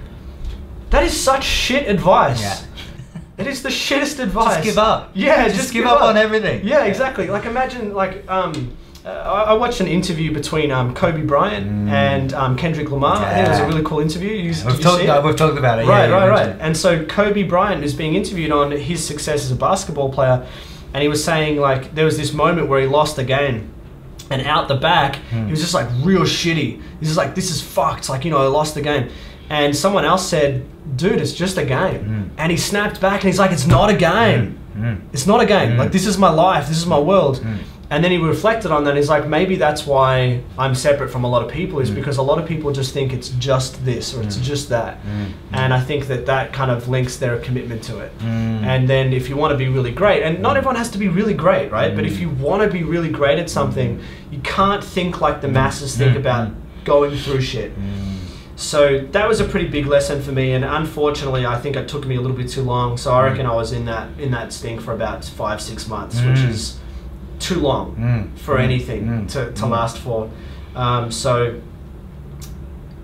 that is such shit advice. Yeah. It is the shittest advice. Just give up. Yeah, just give up on everything. Yeah, exactly. Like, imagine, like, I watched an interview between Kobe Bryant and Kendrick Lamar. I think it was a really cool interview. We've talked about it. Right. And so Kobe Bryant is being interviewed on his success as a basketball player, and he was saying, like, there was this moment where he lost the game, and out the back, he was just like real shitty. He's just like, this is fucked. Like, you know, I lost the game. And someone else said, dude, it's just a game. And he snapped back and he's like, it's not a game. It's not a game. Like, this is my life. This is my world. And then he reflected on that and he's like, maybe that's why I'm separate from a lot of people, is because a lot of people just think it's just this or it's just that. And I think that kind of links their commitment to it. And then if you want to be really great, and not everyone has to be really great, right? But if you want to be really great at something, you can't think like the masses think about going through shit. So that was a pretty big lesson for me, and unfortunately I think it took me a little bit too long. So I reckon I was in that stink for about 5-6 months, which is too long for anything to last for. So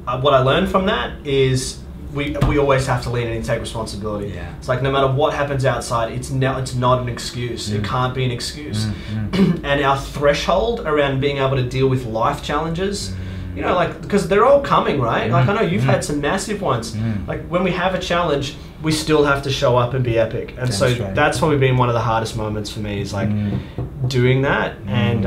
what I learned from that is we always have to lean in and take responsibility. It's like, no matter what happens outside, it's not an excuse. It can't be an excuse. And our threshold around being able to deal with life challenges, you know, like, because they're all coming, right? Like, I know you've had some massive ones. Like, when we have a challenge, we still have to show up and be epic. And so that's probably been one of the hardest moments for me, is like doing that. And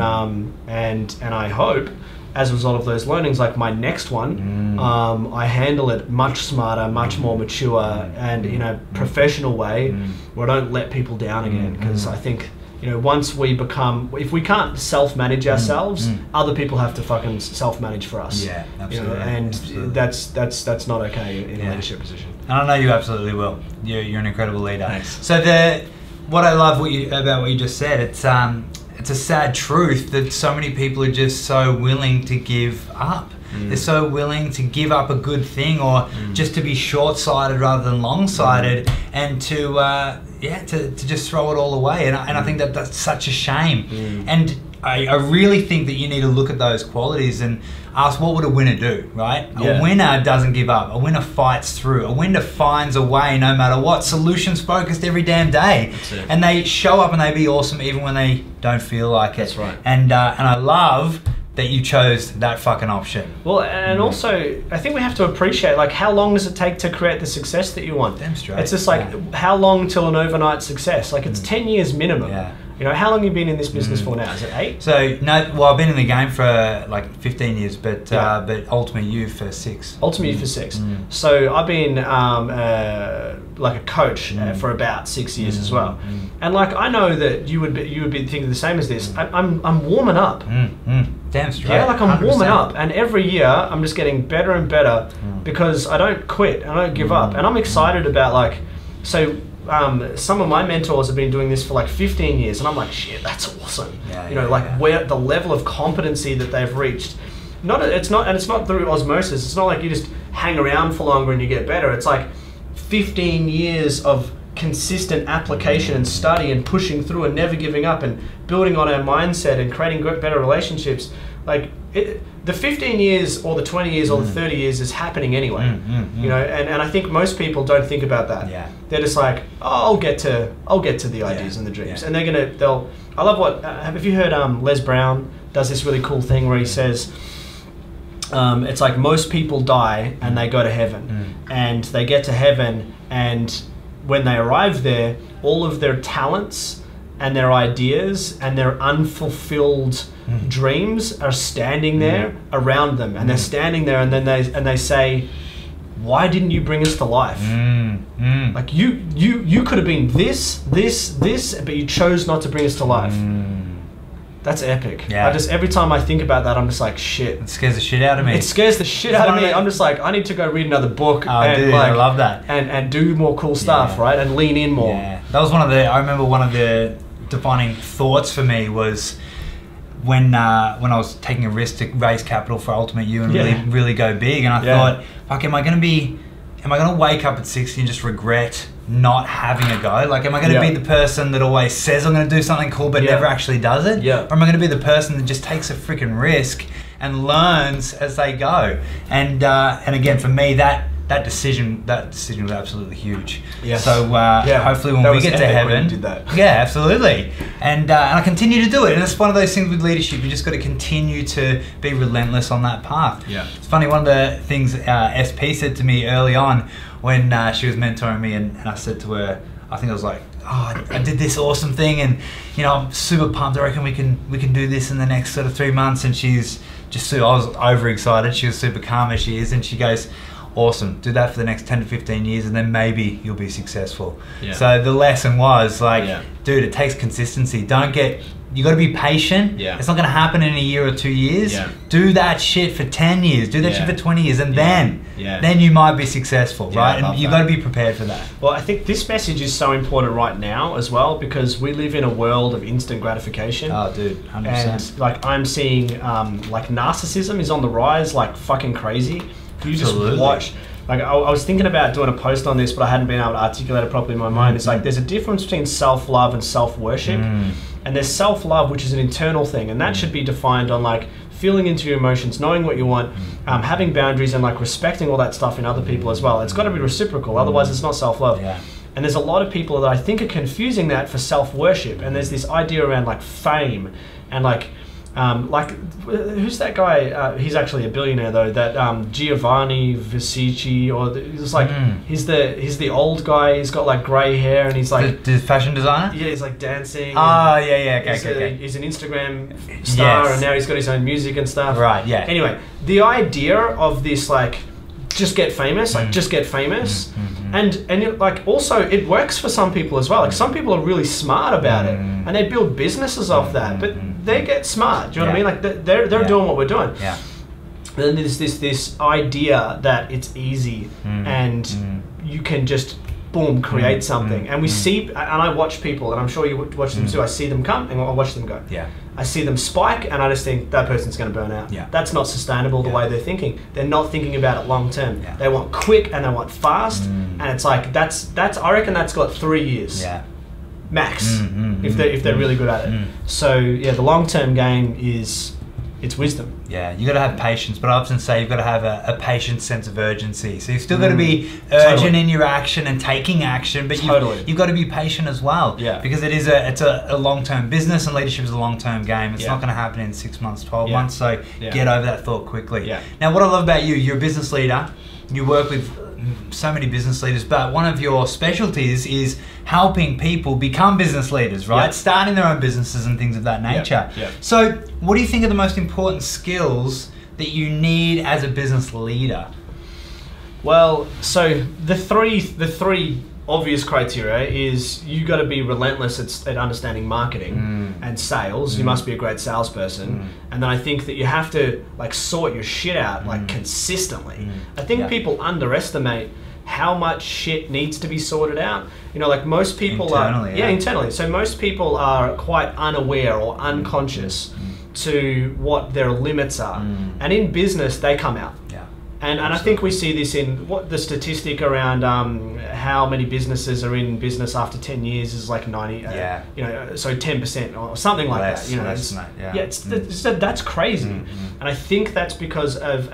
I hope, as a result of those learnings, like my next one, I handle it much smarter, much more mature, and in a professional way, where I don't let people down again. Because I think, you know, once we become, if we can't self-manage ourselves, other people have to fucking self-manage for us. Yeah, absolutely. You know, and absolutely. That's not okay in a leadership position. And I know you absolutely will. You're an incredible leader. Thanks. So what I love about what you just said, it's a sad truth that so many people are just so willing to give up. They're so willing to give up a good thing, or just to be short-sighted rather than long-sighted, and to just throw it all away. And I think that's such a shame. And I really think that you need to look at those qualities and ask, what would a winner do, right? A winner doesn't give up. A winner fights through. A winner finds a way no matter what. Solutions focused every damn day. And they show up and they be awesome even when they don't feel like it. That's right. And I love that you chose that fucking option. Well, and also, I think we have to appreciate, like, how long does it take to create the success that you want? Damn straight. It's just like, how long till an overnight success? Like, it's 10 years minimum. You know, how long have you been in this business for now? Is it 8? So, no, well, I've been in the game for like 15 years, but Ultimate You for 6. Ultimate You for 6. So I've been like a coach for about 6 years as well. And like, I know that you would be thinking the same as this. I'm warming up. Damn straight. Yeah, like, I'm 100%. warming up, and every year I'm just getting better and better because I don't quit, I don't give up, and I'm excited about, like, so some of my mentors have been doing this for like 15 years, and I'm like, shit, that's awesome. You know, like, where the level of competency that they've reached. It's not through osmosis. It's not like you just hang around for longer and you get better. It's like 15 years of consistent application and study and pushing through and never giving up and building on our mindset and creating better relationships. Like, the 15 years or the 20 years or the 30 years is happening anyway. You know, and I think most people don't think about that. They're just like, oh, I'll get to the ideas and the dreams, and I love what have you heard Les Brown does this really cool thing where he says, it's like, most people die and they go to heaven, and they get to heaven, and when they arrive there, all of their talents and their ideas and their unfulfilled dreams are standing there around them, and they're standing there, and then they say, why didn't you bring us to life? Like, you could have been this, but you chose not to bring us to life. That's epic. Every time I think about that, I'm just like, shit. It scares the shit out of me. It scares the shit out of me. I'm just like, I need to go read another book. Dude, like, I love that. And do more cool stuff, right? And lean in more. That was I remember one of the defining thoughts for me was when I was taking a risk to raise capital for Ultimate You and really go big, and I thought, fuck, am I gonna wake up at 60 and just regret not having a go? Like, am I gonna be the person that always says I'm gonna do something cool but never actually does it? Or am I gonna be the person that just takes a freaking risk and learns as they go? And again, for me, that decision was absolutely huge. So hopefully when we get to heaven, you did that. Absolutely. And I continue to do it. And it's one of those things with leadership, you just got to continue to be relentless on that path. It's funny, one of the things SP said to me early on when she was mentoring me, and I said to her, I think I was like, oh, I did this awesome thing, and you know, I'm super pumped. I reckon we can do this in the next sort of 3 months. And she's just I was overexcited. She was super calm as she is, and she goes, awesome. Do that for the next 10 to 15 years and then maybe you'll be successful. Yeah. So the lesson was like, Yeah. dude, it takes consistency. You got to be patient. Yeah. It's not going to happen in a year or 2 years. Yeah. Do that shit for 10 years. Do that Yeah. shit for 20 years and Yeah. then you might be successful, Yeah, right? I love And you that. got to be prepared for that. Well, I think this message is so important right now as well, because we live in a world of instant gratification. Oh, dude, 100%. And like I'm seeing like narcissism is on the rise like fucking crazy. If you Absolutely. just watch, like I was thinking about doing a post on this, but I hadn't been able to articulate it properly in my mind. It's like there's a difference between self-love and self-worship. And there's self-love, which is an internal thing, and that should be defined on like feeling into your emotions, knowing what you want, having boundaries, and like respecting all that stuff in other people as well. It's got to be reciprocal, otherwise it's not self-love. Yeah. And there's a lot of people that I think are confusing that for self-worship, and there's this idea around like fame and like who's that guy? He's actually a billionaire though. That Giovanni Visici, or it's like he's the old guy. He's got like grey hair, and he's like the fashion designer. yeah, he's like dancing. Oh yeah, okay. He's an Instagram star, Yes. and now he's got his own music and stuff. Right, yeah. Anyway, the idea of this like just get famous, like just get famous, and it, like also it works for some people as well. Like some people are really smart about it, and they build businesses off that, but they get smart. Do you know what I mean? Like they're doing what we're doing. Yeah. And then there's this idea that it's easy and you can just boom create something. And we see, and I watch people, and I'm sure you watch them too. I see them come and I watch them go. Yeah. I see them spike, and I just think that person's going to burn out. Yeah. That's not sustainable the way they're thinking. They're not thinking about it long term. Yeah. They want quick and they want fast, and it's like that's I reckon that's got 3 years. Yeah. Max, if they're really good at it. So yeah, the long term game is it's wisdom. Yeah, you got to have patience, but I often say you've got to have a patient sense of urgency. So you've still got to be urgent in your action and taking action, but you've got to be patient as well. Yeah. Because it's a long-term business, and leadership is a long-term game. It's Yeah. not going to happen in 6 months, 12 Yeah. months. So Yeah. get over that thought quickly. Yeah. Now, what I love about you're a business leader. You work with so many business leaders, but one of your specialties is helping people become business leaders, right? Yeah. Starting their own businesses and things of that nature. Yeah. So what do you think are the most important skills that you need as a business leader? Well, so the three obvious criteria is you got to be relentless at understanding marketing and sales. You must be a great salesperson, and then I think that you have to like sort your shit out like consistently. I think people underestimate how much shit needs to be sorted out. You know, like most people internally. So most people are quite unaware or unconscious to what their limits are, and in business they come out. And I think we see this in what the statistic around how many businesses are in business after 10 years is like 90, you know, so 10% or something like that. You know, that's crazy. And I think that's because of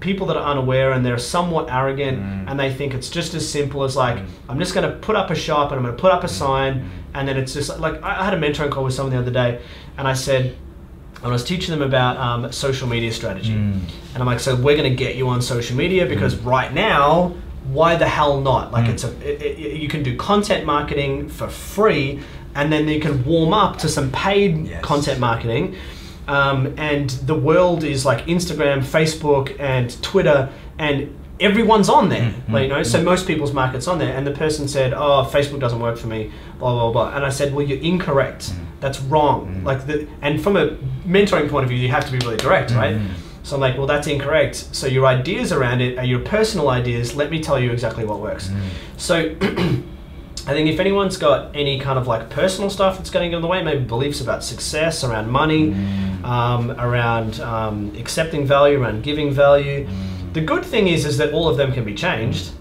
people that are unaware and they're somewhat arrogant, and they think it's just as simple as like, I'm just going to put up a shop and I'm going to put up a sign, and then it's just like, I had a mentoring call with someone the other day, and I said, I was teaching them about social media strategy. And I'm like, so we're going to get you on social media because right now, why the hell not? Like you can do content marketing for free, and then you can warm up to some paid content marketing. And the world is like Instagram, Facebook, and Twitter, and everyone's on there. Like, you know, so most people's market's on there. And the person said, oh, Facebook doesn't work for me, blah, blah, blah. And I said, well, you're incorrect. That's wrong. And from a mentoring point of view, you have to be really direct, right? So I'm like, well, that's incorrect. So your ideas around it are your personal ideas. Let me tell you exactly what works. So I think if anyone's got any kind of like personal stuff that's getting in the way, maybe beliefs about success, around money, around accepting value, around giving value, the good thing is that all of them can be changed.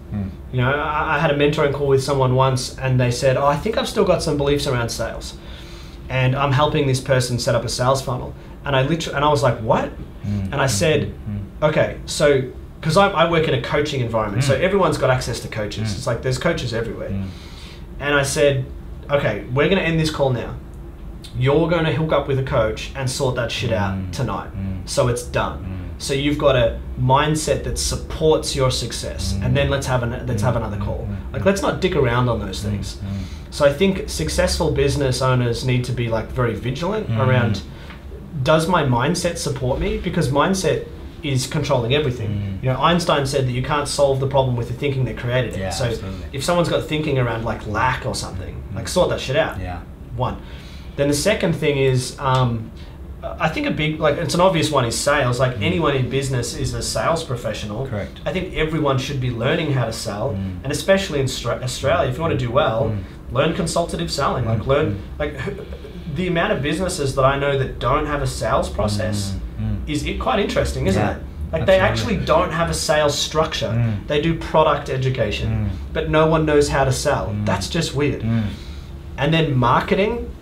You know, I had a mentoring call with someone once, and they said, oh, I think I've still got some beliefs around sales, and I'm helping this person set up a sales funnel. And I was like, what? And I said, okay, so, because I work in a coaching environment, so everyone's got access to coaches. It's like, there's coaches everywhere. And I said, okay, we're going to end this call now. You're going to hook up with a coach and sort that shit out tonight. So it's done. So you've got a mindset that supports your success, and then let's have another call. Like, let's not dick around on those things. So I think successful business owners need to be like very vigilant around, does my mindset support me? Because mindset is controlling everything. You know, Einstein said that you can't solve the problem with the thinking that created it. Yeah, so absolutely. if someone's got thinking around like lack or something, like sort that shit out. Yeah. One. Then the second thing is, I think a big, like, it's an obvious one is sales. Like anyone in business is a sales professional. Correct. I think everyone should be learning how to sell, and especially in Australia, if you want to do well, learn consultative selling. Like learn, like the amount of businesses that I know that don't have a sales process is quite interesting, isn't it? Like they actually don't have a sales structure. They do product education, but no one knows how to sell. That's just weird. And then marketing.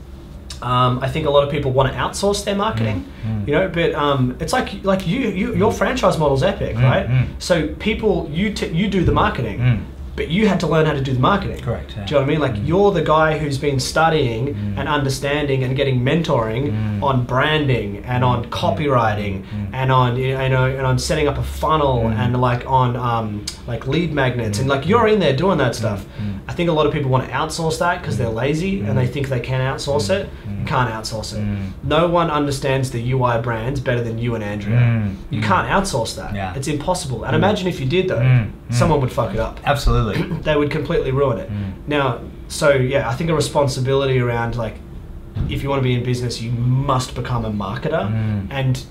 I think a lot of people want to outsource their marketing, you know, but it's like your franchise model's epic, right? So people, you do the marketing, but you had to learn how to do the marketing. Correct. Yeah. Do you know what I mean? Like you're the guy who's been studying and understanding and getting mentoring on branding and on copywriting and on and on setting up a funnel and like on like lead magnets and like you're in there doing that stuff. I think a lot of people want to outsource that because they're lazy and they think they can outsource it. You can't outsource it. No one understands the UI brands better than you and Andrea. You can't outsource that. Yeah. It's impossible. And imagine if you did though, someone would fuck it up. Absolutely. They would completely ruin it. Now, so yeah, I think a responsibility around like, if you want to be in business, you must become a marketer, and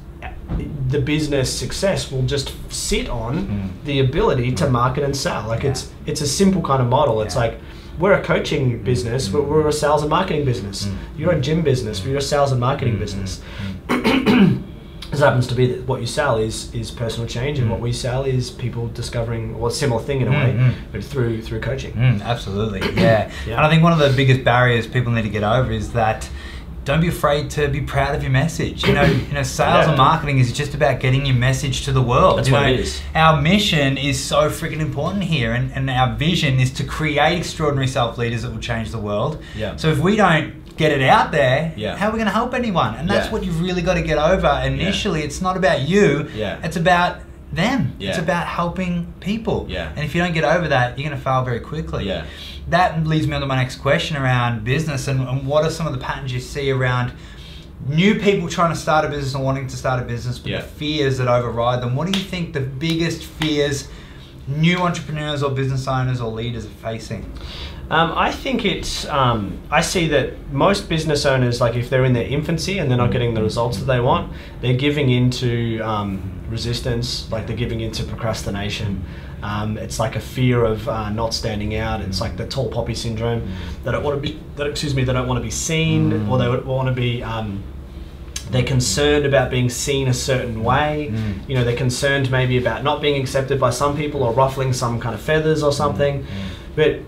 the business success will just sit on the ability to market and sell. Like it's a simple kind of model. It's like we're a coaching business, but we're a sales and marketing business. You're a gym business, but you're a sales and marketing business. This happens to be that what you sell is personal change, and what we sell is people discovering, well, a similar thing in a way, but through coaching. Absolutely, yeah. And I think one of the biggest barriers people need to get over is that don't be afraid to be proud of your message. You know, sales and marketing is just about getting your message to the world. That's what it is. Our mission is so freaking important here, and our vision is to create extraordinary self-leaders that will change the world. Yeah. So if we don't get it out there, Yeah. how are we going to help anyone? And that's what you've really got to get over. Initially, it's not about you. Yeah. It's about them. Yeah. It's about helping people. Yeah. And if you don't get over that, you're going to fail very quickly. Yeah. That leads me on to my next question around business and what are some of the patterns you see around new people trying to start a business and wanting to start a business, but the fears that override them. What do you think the biggest fears new entrepreneurs or business owners or leaders are facing? I think it's, I see that most business owners, like if they're in their infancy and they're not getting the results that they want, they're giving into resistance, like they're giving into procrastination. It's like a fear of not standing out. It's like the tall poppy syndrome. They don't want to be, they don't want to be seen, or they want to be, they're concerned about being seen a certain way. You know, they're concerned maybe about not being accepted by some people or ruffling some kind of feathers or something. But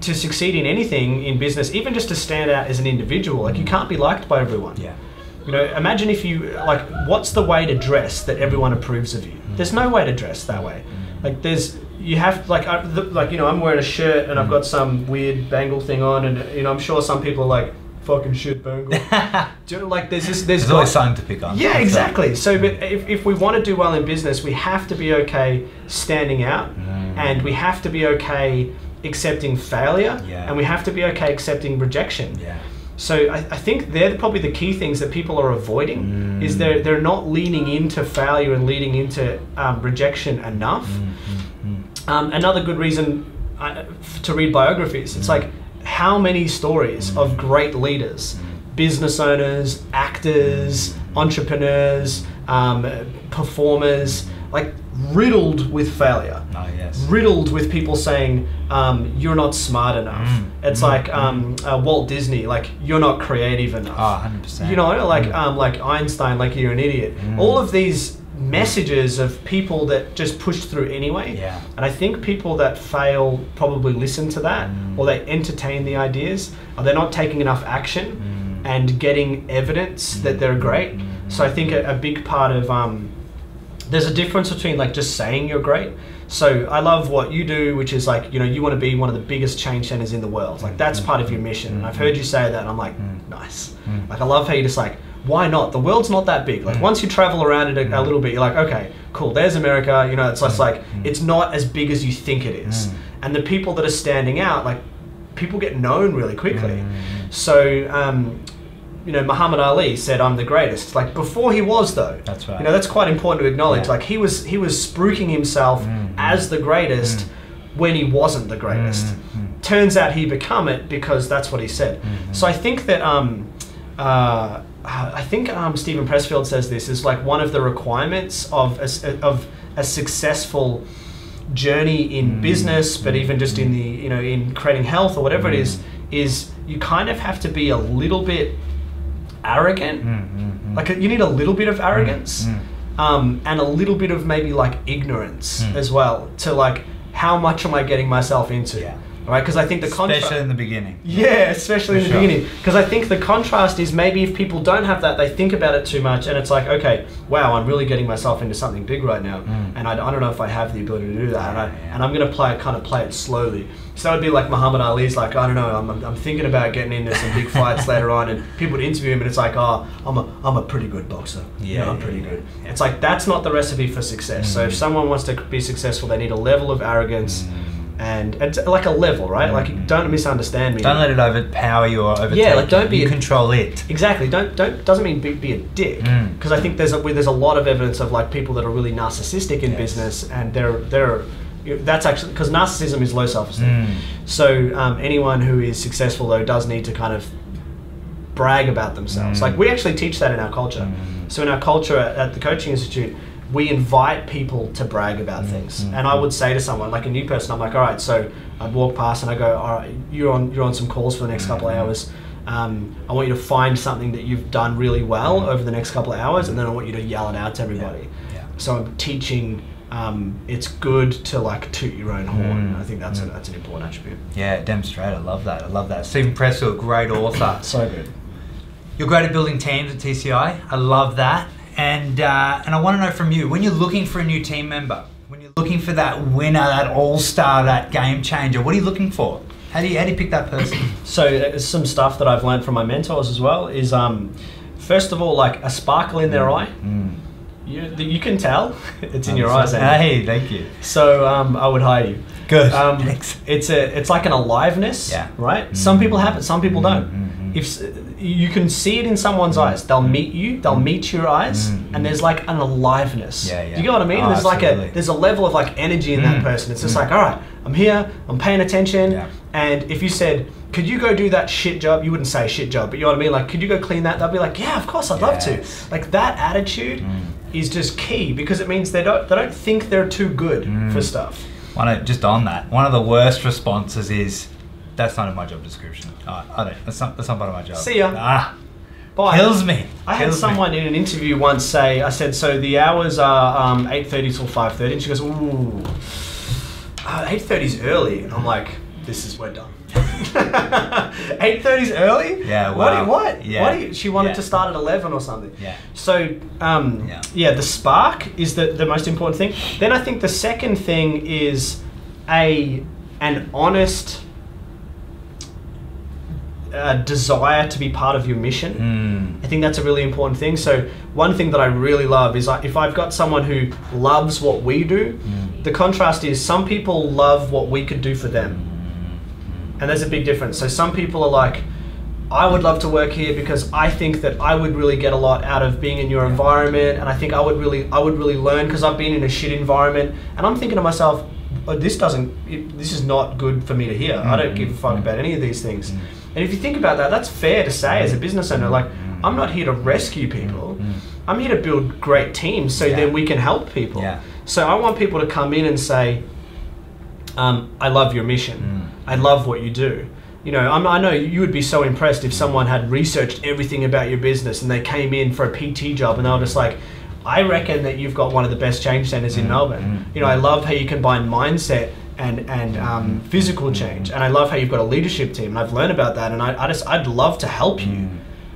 to succeed in anything in business, even just to stand out as an individual, like you can't be liked by everyone. Yeah. You know, imagine if you, like, what's the way to dress that everyone approves of you? There's no way to dress that way. Like you have, like, you know, I'm wearing a shirt and I've got some weird bangle thing on, and, you know, I'm sure some people are like, fucking shit bangle. Do you know, like, there's always something to pick on. Yeah, exactly. So, but if we want to do well in business, we have to be okay standing out, and we have to be okay accepting failure, and we have to be okay accepting rejection. Yeah. So I think they're probably the key things that people are avoiding, is they're not leaning into failure and leading into rejection enough. Another good reason to read biographies, it's like, how many stories of great leaders, business owners, actors, entrepreneurs, performers, like riddled with failure. Oh, yes. Riddled with people saying, you're not smart enough. It's like Walt Disney, like, you're not creative enough. Oh, 100%. You know, like Einstein, like, you're an idiot. All of these messages of people that just push through anyway. Yeah. And I think people that fail probably listen to that, or they entertain the ideas, or they're not taking enough action and getting evidence that they're great. So I think a big part of, there's a difference between like just saying you're great. So I love what you do, which is like, you know, you want to be one of the biggest change centers in the world. Like that's part of your mission. And I've heard you say that and I'm like, nice. Like I love how you just like, why not? The world's not that big. Like once you travel around it a little bit, you're like, okay, cool, there's America. You know, it's just like, it's not as big as you think it is. And the people that are standing out, like people get known really quickly. So Muhammad Ali said, "I'm the greatest." Like before he was, though. That's right. That's quite important to acknowledge. Yeah. Like he was spruiking himself as the greatest when he wasn't the greatest. Turns out he become it because that's what he said. So I think that Stephen Pressfield says this is like one of the requirements of a successful journey in business, but even just in the in creating health or whatever it is you kind of have to be a little bit arrogant. Like you need a little bit of arrogance and a little bit of maybe like ignorance as well to like how much am I getting myself into. Right, because I think the contrast, especially in the beginning. Yeah, especially in the beginning. Because I think the contrast is maybe if people don't have that, they think about it too much, and it's like, okay, wow, I'm really getting myself into something big right now, and I don't know if I have the ability to do that, and I'm going to play it slowly. So that would be like Muhammad Ali's like, I don't know, I'm thinking about getting into some big fights later on, and people would interview him, and it's like, oh, I'm a pretty good boxer. I'm pretty good. It's like that's not the recipe for success. So if someone wants to be successful, they need a level of arrogance. And it's like a level, right? Like, don't misunderstand me. Don't let it overpower you or overtake Yeah, like don't be you. Control it. Exactly. Don't doesn't mean be a dick. Because I think there's a lot of evidence of like people that are really narcissistic in business, and that's actually because narcissism is low self-esteem. So anyone who is successful though does need to kind of brag about themselves. Like we actually teach that in our culture. So in our culture at the Coaching Institute, we invite people to brag about things. And I would say to someone, like a new person, I'm like, all right, so I'd walk past and I go, all right, you're on some calls for the next couple of hours. I want you to find something that you've done really well over the next couple of hours, and then I want you to yell it out to everybody. So I'm teaching, it's good to like toot your own horn. I think that's an important attribute. Yeah, demonstrate. I love that. Stephen Pressfield, great author. So good. You're great at building teams at TCI. I love that. And I want to know from you, when you're looking for a new team member, when you're looking for that winner, that all-star, that game changer, what are you looking for? How do you pick that person? So some stuff that I've learned from my mentors as well is, first of all, like a sparkle in their eye. You can tell it's in your eyes. Hey, thank you. So I would hire you. Good. Thanks. It's like an aliveness, right? Some people have it, some people don't. If you can see it in someone's eyes, they'll meet you, they'll meet your eyes, and there's like an aliveness. Do you get what I mean? Oh, there's like there's a level of like energy in that person. It's just like, all right, I'm here, I'm paying attention. And if you said, could you go do that shit job? You wouldn't say shit job, but you know what I mean? Like, could you go clean that? They'll be like, yeah, of course, I'd love to. Like that attitude is just key because it means they don't think they're too good for stuff. Just on that, one of the worst responses is, that's not in my job description. That's not part of my job. See ya. Bye. Kills me. I had someone in an interview once say, I said, so the hours are 8:30 till 5:30, and she goes, ooh, 8:30 is early. And I'm like, we're done. 8:30 is early? Yeah, wow. What? Yeah. She wanted to start at 11 or something. Yeah. So, the spark is the most important thing. Then I think the second thing is an honest desire to be part of your mission. I think that's a really important thing. So one thing that I really love is like, if I've got someone who loves what we do, the contrast is some people love what we could do for them. And there's a big difference. So some people are like, I would love to work here because I think that I would really get a lot out of being in your environment, and I think I would really learn because I've been in a shit environment. And I'm thinking to myself, oh, this is not good for me to hear. I don't give a fuck about any of these things. And if you think about that, that's fair to say as a business owner. Like, I'm not here to rescue people. I'm here to build great teams so then we can help people. So I want people to come in and say, I love your mission. I love what you do. You know, I know you would be so impressed if someone had researched everything about your business and they came in for a PT job and they were just like, I reckon that you've got one of the best change centers in Melbourne. You know, I love how you combine mindset and physical change, and I love how you've got a leadership team, and I've learned about that, and I'd love to help you.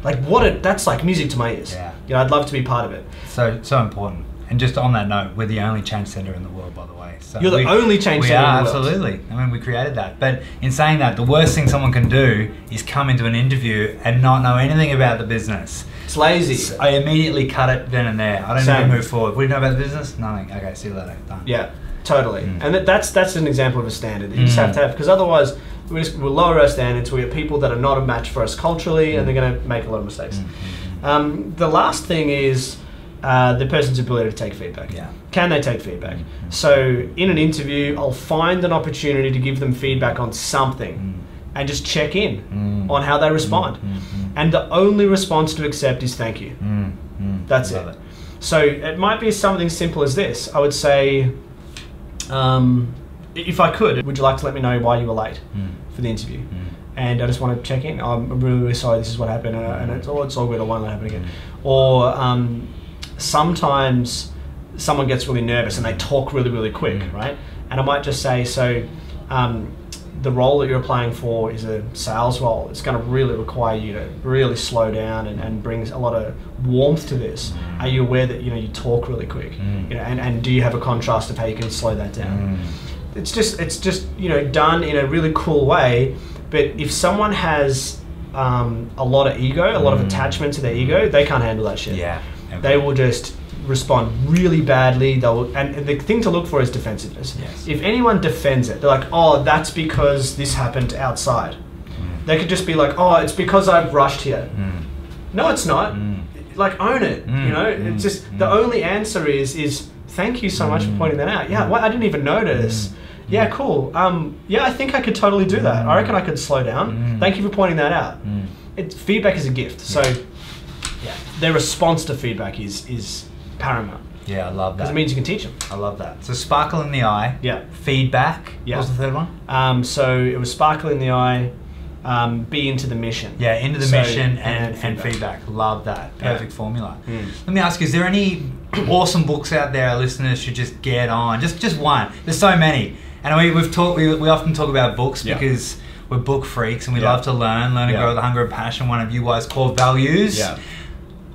Like that's like music to my ears. You know, I'd love to be part of it. So important. And just on that note, we're the only change center in the world, by the way. So you're the only change center in the world. Absolutely. I mean, we created that. But in saying that, the worst thing someone can do is come into an interview and not know anything about the business. It's lazy. So I immediately cut it then and there. I don't even move forward. What do you know about the business? Nothing. Okay, see you later. Done. Yeah, totally. And that's an example of a standard that you just have to have, because otherwise we'll lower our standards. We get people that are not a match for us culturally, and they're going to make a lot of mistakes. The last thing is the person's ability to take feedback. Yeah. Can they take feedback? So in an interview, I'll find an opportunity to give them feedback on something and just check in on how they respond. And the only response to accept is thank you. That's it. So it might be something simple as this. I would say, if I could, would you like to let me know why you were late for the interview? And I just want to check in. I'm really, really sorry, this is what happened, and it's all good, I won't let it happen again. Or sometimes someone gets really nervous and they talk really, really quick, right? And I might just say, so the role that you're applying for is a sales role. It's going to really require you to really slow down and bring a lot of warmth to this. Are you aware that you talk really quick? And do you have a contrast of how you can slow that down? It's just done in a really cool way. But if someone has a lot of ego, a lot of attachment to their ego, they can't handle that shit. Yeah. Okay. They will just respond really badly. And the thing to look for is defensiveness. Yes. If anyone defends it, they're like, oh, that's because this happened outside. They could just be like, oh, it's because I've rushed here. No, it's not. Like, own it. It's just the only answer is thank you so much for pointing that out. Yeah, well, I didn't even notice. Yeah, cool. Yeah, I think I could totally do that. I reckon I could slow down. Thank you for pointing that out. Feedback is a gift. So, yeah, their response to feedback is paramount. Yeah, I love that. Because it means you can teach them. I love that. So sparkle in the eye. Yeah. Feedback. Yeah. What was the third one? So it was sparkle in the eye, be into the mission. Yeah, into the mission and feedback. Love that. Perfect formula. Let me ask you, is there any awesome books out there our listeners should just get on? Just one. There's so many. And we often talk about books because we're book freaks and we love to learn and grow the hunger and passion, one of UY's core values. Yeah.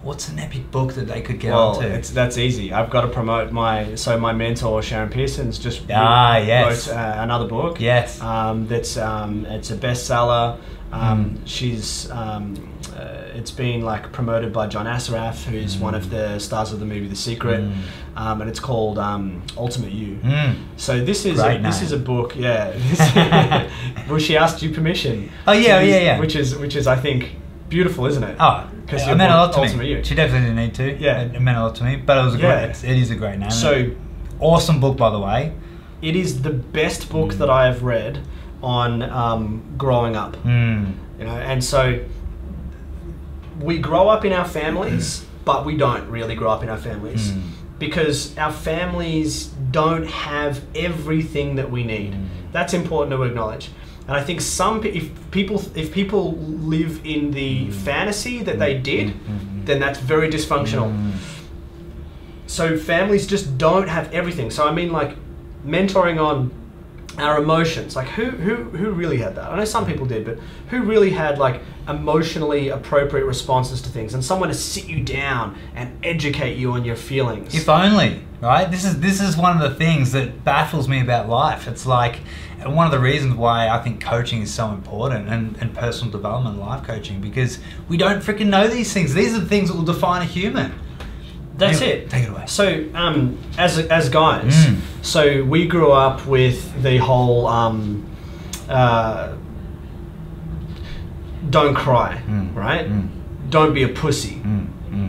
What's an epic book that they could get onto? That's easy. I've got to promote my mentor Sharon Pearson's just wrote another book. Yes. That's it's a bestseller. She's it's been like promoted by John Assaraf, who's one of the stars of the movie The Secret, and it's called Ultimate You. So this is a book. Yeah. Well, she asked you permission. Oh yeah. Which is I think beautiful, isn't it? Oh, because it meant a lot to me. You. She definitely didn't need to. Yeah, it meant a lot to me. But it was it is a great name. So awesome book, by the way. It is the best book that I have read on growing up. And so we grow up in our families, but we don't really grow up in our families because our families don't have everything that we need. That's important to acknowledge. And I think if people live in the fantasy that they did, then that's very dysfunctional. So families just don't have everything. So I mean, like, mentoring on our emotions, like who really had that? I know some people did, but who really had like emotionally appropriate responses to things and someone to sit you down and educate you on your feelings? If only, right? This is one of the things that baffles me about life. It's like one of the reasons why I think coaching is so important and personal development, life coaching, because we don't freaking know these things. These are the things that will define a human. That's it. Take it away. So, as guys, so we grew up with the whole don't cry, right? Don't be a pussy,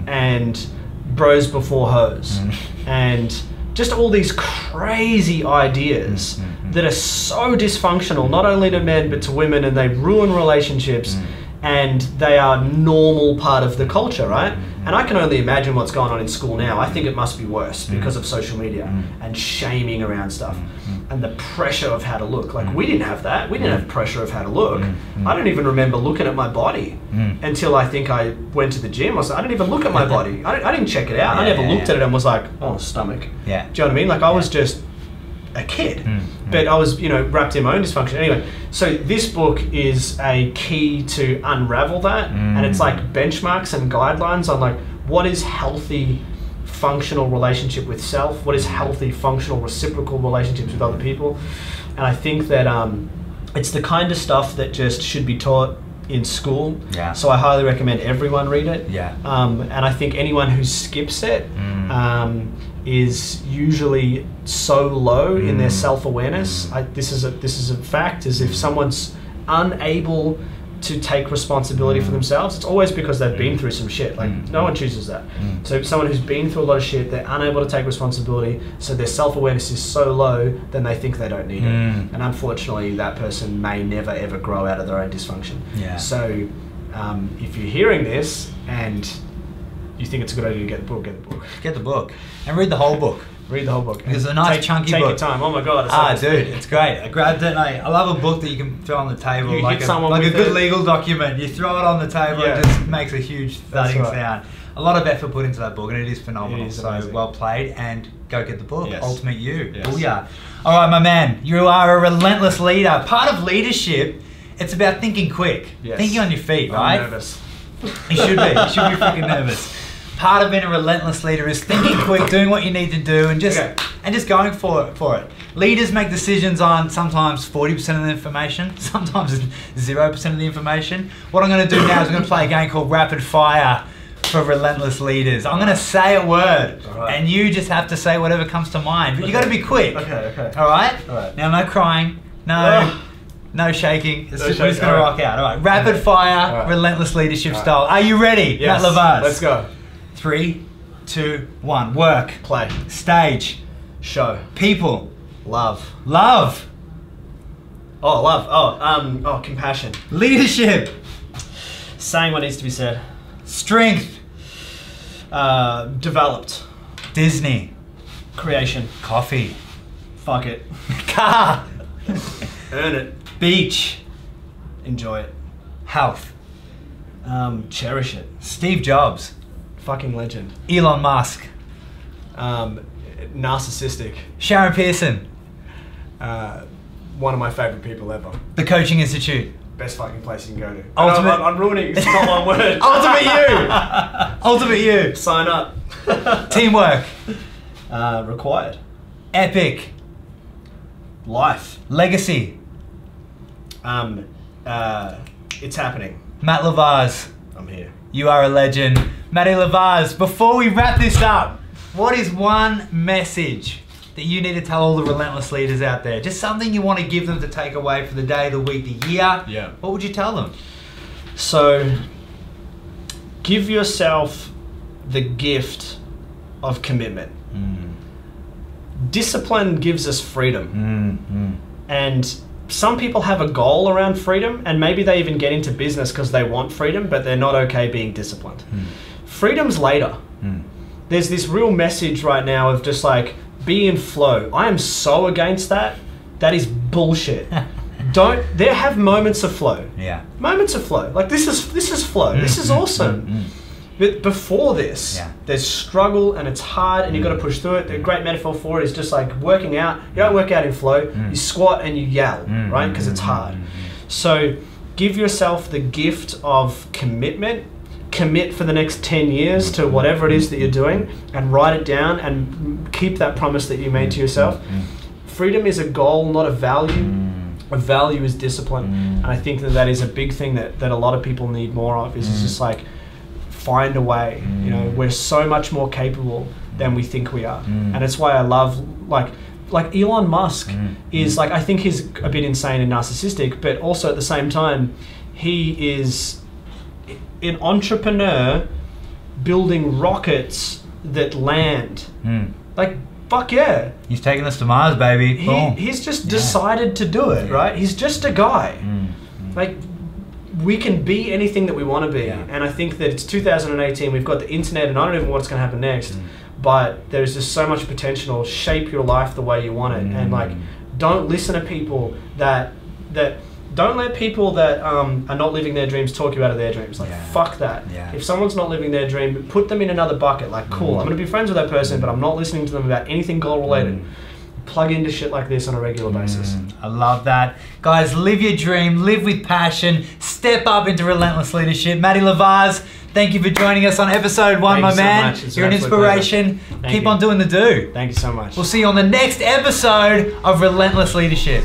and bros before hoes, and just all these crazy ideas that are so dysfunctional, not only to men but to women, and they ruin relationships. And they are normal part of the culture, right? And I can only imagine what's going on in school now. I think it must be worse because of social media and shaming around stuff and the pressure of how to look. Like, we didn't have that. We didn't have pressure of how to look. I don't even remember looking at my body until I think I went to the gym. I didn't even look at my body. I didn't check it out. I never looked at it and was like, oh, stomach. Yeah. Do you know what I mean? Like, I was just a kid, but I was, wrapped in my own dysfunction. Anyway, so this book is a key to unravel that, and it's like benchmarks and guidelines on like what is healthy, functional relationship with self, what is healthy, functional, reciprocal relationships with other people, and I think that it's the kind of stuff that just should be taught in school. Yeah. So I highly recommend everyone read it. Yeah. And I think anyone who skips it is usually so low in their self-awareness. This is a fact. Is if someone's unable to take responsibility for themselves, it's always because they've been through some shit. Like, no one chooses that. So someone who's been through a lot of shit, they're unable to take responsibility, so their self-awareness is so low, then they think they don't need it. And unfortunately, that person may never ever grow out of their own dysfunction. So if you're hearing this and you think it's a good idea to get the book, get the book. Get the book. And read the whole book. Read the whole book. It's a nice chunky book. Take your time. Oh my god. It's dude, it's great. I grabbed it and I love a book that you can throw on the table. You like hit someone like a with good it. legal document. You throw it on the table, it just makes a huge thudding sound. A lot of effort put into that book and it is phenomenal. It is so amazing. well played, and go get the book. Yes. Ultimate You. Yes. Booyah. All right, my man. You are a relentless leader. Part of leadership, it's about thinking quick. Yes. Thinking on your feet, right? I'm nervous. You should be. You should be freaking nervous. Part of being a relentless leader is thinking quick, doing what you need to do, and just going for it. Leaders make decisions on sometimes 40% of the information, sometimes 0% of the information. What I'm going to do now is I'm going to play a game called Rapid Fire for relentless leaders. I'm going to say a word, and you just have to say whatever comes to mind. But you got to be quick. Okay. All right. Now, no crying, no shaking. We're just going to rock out. All right. Rapid fire, relentless leadership style. Are you ready? Yes. Matt Lavars. Let's go. 3, 2, 1. Work. Play. Stage. Show. People. Love. Love. Oh, love. Oh, compassion. Leadership. Saying what needs to be said. Strength. Developed. Disney. Creation. Coffee. Fuck it. Car. Earn it. Beach. Enjoy it. Health. Cherish it. Steve Jobs. Fucking legend. Elon Musk. Narcissistic. Sharon Pearson. One of my favorite people ever. The Coaching Institute. Best fucking place you can go to. Ultimate. I'm ruining it. It's not one word. Ultimate You. Ultimate You. Sign up. Teamwork. Required. Epic. Life. Legacy. It's happening. Matt Lavars. I'm here. You are a legend. Matty Lavars, before we wrap this up, what is one message that you need to tell all the relentless leaders out there? Just something you want to give them to take away for the day, the week, the year. Yeah. What would you tell them? So, give yourself the gift of commitment. Discipline gives us freedom. And some people have a goal around freedom, and maybe they even get into business because they want freedom, but they're not okay being disciplined. Freedom's later. There's this real message right now of just like, be in flow. I am so against that. That is bullshit. There have moments of flow. Yeah. Moments of flow. Like this is flow. This is awesome. But before this, there's struggle and it's hard and you've got to push through it. The great metaphor for it is just like working out. You don't work out in flow. You squat and you yell, right? Because it's hard. So give yourself the gift of commitment. Commit for the next 10 years to whatever it is that you're doing and write it down and keep that promise that you made to yourself. Freedom is a goal, not a value. A value is discipline. And I think that is a big thing that a lot of people need more of is just like, find a way. You know, we're so much more capable than we think we are. And it's why I love like Elon Musk is like, I think he's a bit insane and narcissistic, but also at the same time, he is an entrepreneur building rockets that land. Like, fuck yeah. He's taking us to Mars, baby. Boom. He's just decided to do it, right? He's just a guy. Like, we can be anything that we want to be. And I think that it's 2018, we've got the internet, and I don't even know what's going to happen next, but there's just so much potential. Shape your life the way you want it. And like, don't listen to people that don't let people that are not living their dreams talk you out of their dreams. Like, fuck that. If someone's not living their dream, put them in another bucket. Like, cool, I'm going to be friends with that person, but I'm not listening to them about anything goal related. Plug into shit like this on a regular basis. I love that. Guys, live your dream, live with passion, step up into relentless leadership. Matty Lavars, thank you for joining us on episode 1, my man. You're an inspiration. Keep on doing the do. Thank you so much. We'll see you on the next episode of Relentless Leadership.